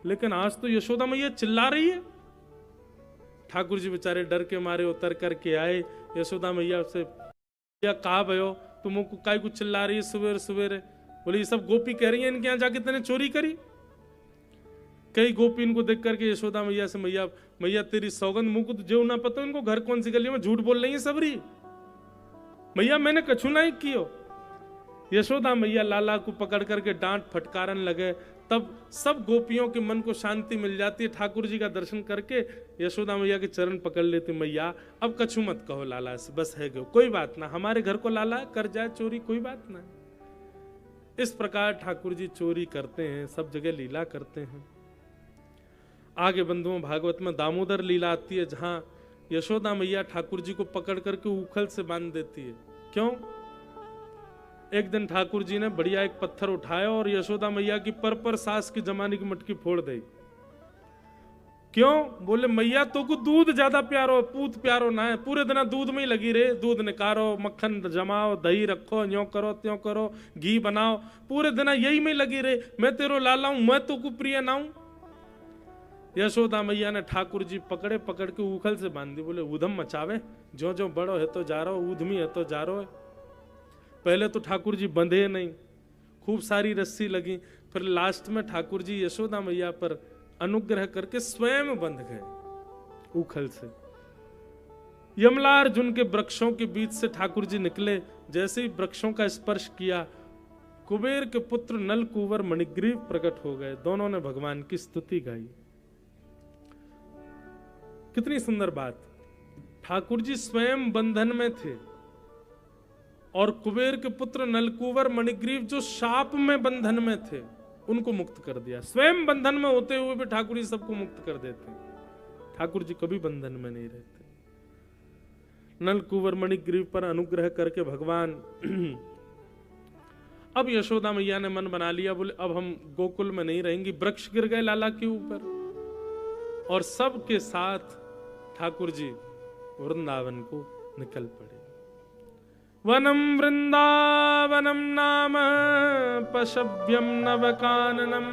लेकिन आज तो यशोदा मैया चिल्ला रही है। ठाकुर जी बेचारे डर के मारे उतर करके आए। यशोदा मैया से कहा भयो तुम काय कुछ चिल्ला रही है सुबेर सुबेरे? बोले ये सब गोपी कह रही है इनके यहाँ जाके तने चोरी करी। कई गोपी इनको देख करके यशोदा मैया से मैया मैया तेरी सौगंध, मुंह को जो ना पता इनको घर कौन सी गली में झूठ बोल रही है सबरी। मैया मैंने कछु नहीं कियो। यशोदा मैया लाला को पकड़ करके डांट फटकारन लगे। तब सब गोपियों के मन को शांति मिल जाती है। ठाकुर जी का दर्शन करके यशोदा मैया के चरण पकड़ लेते, मैया अब कछु मत कहो लाला से, बस है गो, कोई बात ना, हमारे घर को लाला कर जाए चोरी, कोई बात ना। इस प्रकार ठाकुर जी चोरी करते हैं, सब जगह लीला करते हैं। आगे बंधुओं भागवत में दामोदर लीला आती है, जहां यशोदा मैया ठाकुर जी को पकड़ करके उखल से बांध देती है। क्यों? एक दिन ठाकुर जी ने बढ़िया एक पत्थर उठाया और यशोदा मैया की पर सास की जमाने की मटकी फोड़ दी। क्यों? बोले मैया तो को दूध ज्यादा प्यारो, पूत प्यारो ना है, पूरे दिन दूध में ही लगी रहे, दूध निकारो, मक्खन जमाओ, दही रखो, यो करो त्यों करो, घी बनाओ, पूरे दिन यही में लगी रहे। मैं तेरो लाला हूं, मैं तो को प्रिय ना हूं। यशोदा मैया ने ठाकुर जी पकड़े, पकड़ के उखल से बांध दी। बोले ऊधम मचावे, जो जो बड़ो है तो जा रहो, ऊधमी है तो जा रहो है। पहले तो ठाकुर जी बंधे नहीं, खूब सारी रस्सी लगी, फिर लास्ट में ठाकुर जी यशोदा मैया पर अनुग्रह करके स्वयं बंध गए उखल से। यमलार्जुन के वृक्षों के बीच से ठाकुर जी निकले, जैसे ही वृक्षों का स्पर्श किया, कुबेर के पुत्र नल कुंवर मणिग्रीव प्रकट हो गए। दोनों ने भगवान की स्तुति गाई। कितनी सुंदर बात। ठाकुर जी स्वयं बंधन में थे और कुबेर के पुत्र नलकुवर मणिग्रीव जो शाप में बंधन में थे उनको मुक्त कर दिया। स्वयं बंधन में होते हुए भी ठाकुर जी सबको मुक्त कर देते हैं। ठाकुर जी कभी बंधन में नहीं रहते। नलकुवर मणिग्रीव पर अनुग्रह करके भगवान अब यशोदा मैया ने मन बना लिया, बोले अब हम गोकुल में नहीं रहेंगी। वृक्ष गिर गए लाला के ऊपर और सबके साथ ठाकुर जी वृंदावन को निकल पड़े। वनम वृंदावनम नाम पशव्यम नवकाननम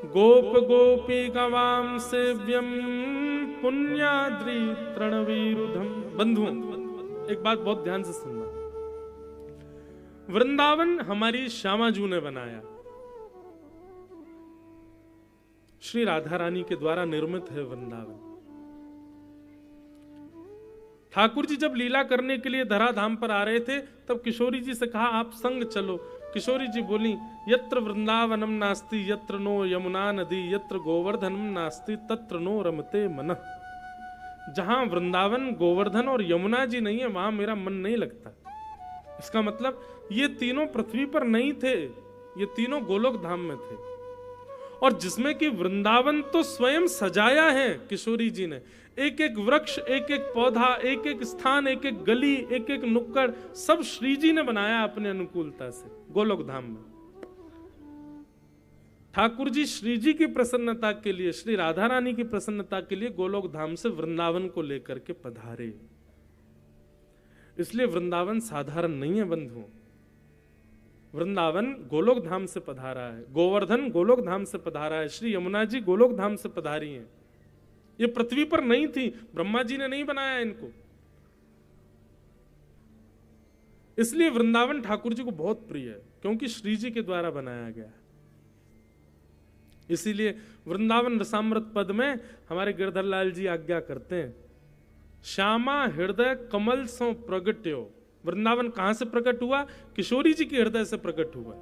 गोप गोपी गवाम सेव्यम पुण्याद्रि तृणवीरुधम। बंधुओं, एक बात बहुत ध्यान से सुनना। वृंदावन हमारी श्यामाजू ने बनाया, श्री राधा रानी के द्वारा निर्मित है वृंदावन। ठाकुर जी जब लीला करने के लिए धराधाम पर आ रहे थे तब किशोरी जी से कहा आप संग चलो। किशोरी जी बोली यत्र वृंदावनम नास्ति यत्र नो यमुना नदी यत्र गोवर्धनम नास्ति तत्र नो रमते मनः। जहां वृंदावन गोवर्धन और यमुना जी नहीं है वहां मेरा मन नहीं लगता। इसका मतलब ये तीनों पृथ्वी पर नहीं थे, ये तीनों गोलोक धाम में थे। और जिसमें कि वृंदावन तो स्वयं सजाया है किशोरी जी ने, एक एक वृक्ष, एक एक पौधा, एक एक स्थान, एक एक गली, एक एक नुक्कड़, सब श्री जी ने बनाया अपने अनुकूलता से गोलोक धाम में। ठाकुर जी श्री जी की प्रसन्नता के लिए, श्री राधा रानी की प्रसन्नता के लिए गोलोक धाम से वृंदावन को लेकर के पधारे। इसलिए वृंदावन साधारण नहीं है बंधुओं। वृंदावन गोलोक धाम से पधारा है, गोवर्धन गोलोक धाम से पधारा है, श्री यमुना जी गोलोक धाम से पधारी हैं। ये पृथ्वी पर नहीं थी, ब्रह्मा जी ने नहीं बनाया इनको। इसलिए वृंदावन ठाकुर जी को बहुत प्रिय है, क्योंकि श्री जी के द्वारा बनाया गया है। इसीलिए वृंदावन रसामृत पद में हमारे गिरधर लाल जी आज्ञा करते हैं, श्यामा हृदय कमल सो प्रगट्यो। वृंदावन कहां से प्रकट हुआ? किशोरी जी के हृदय से प्रकट हुआ।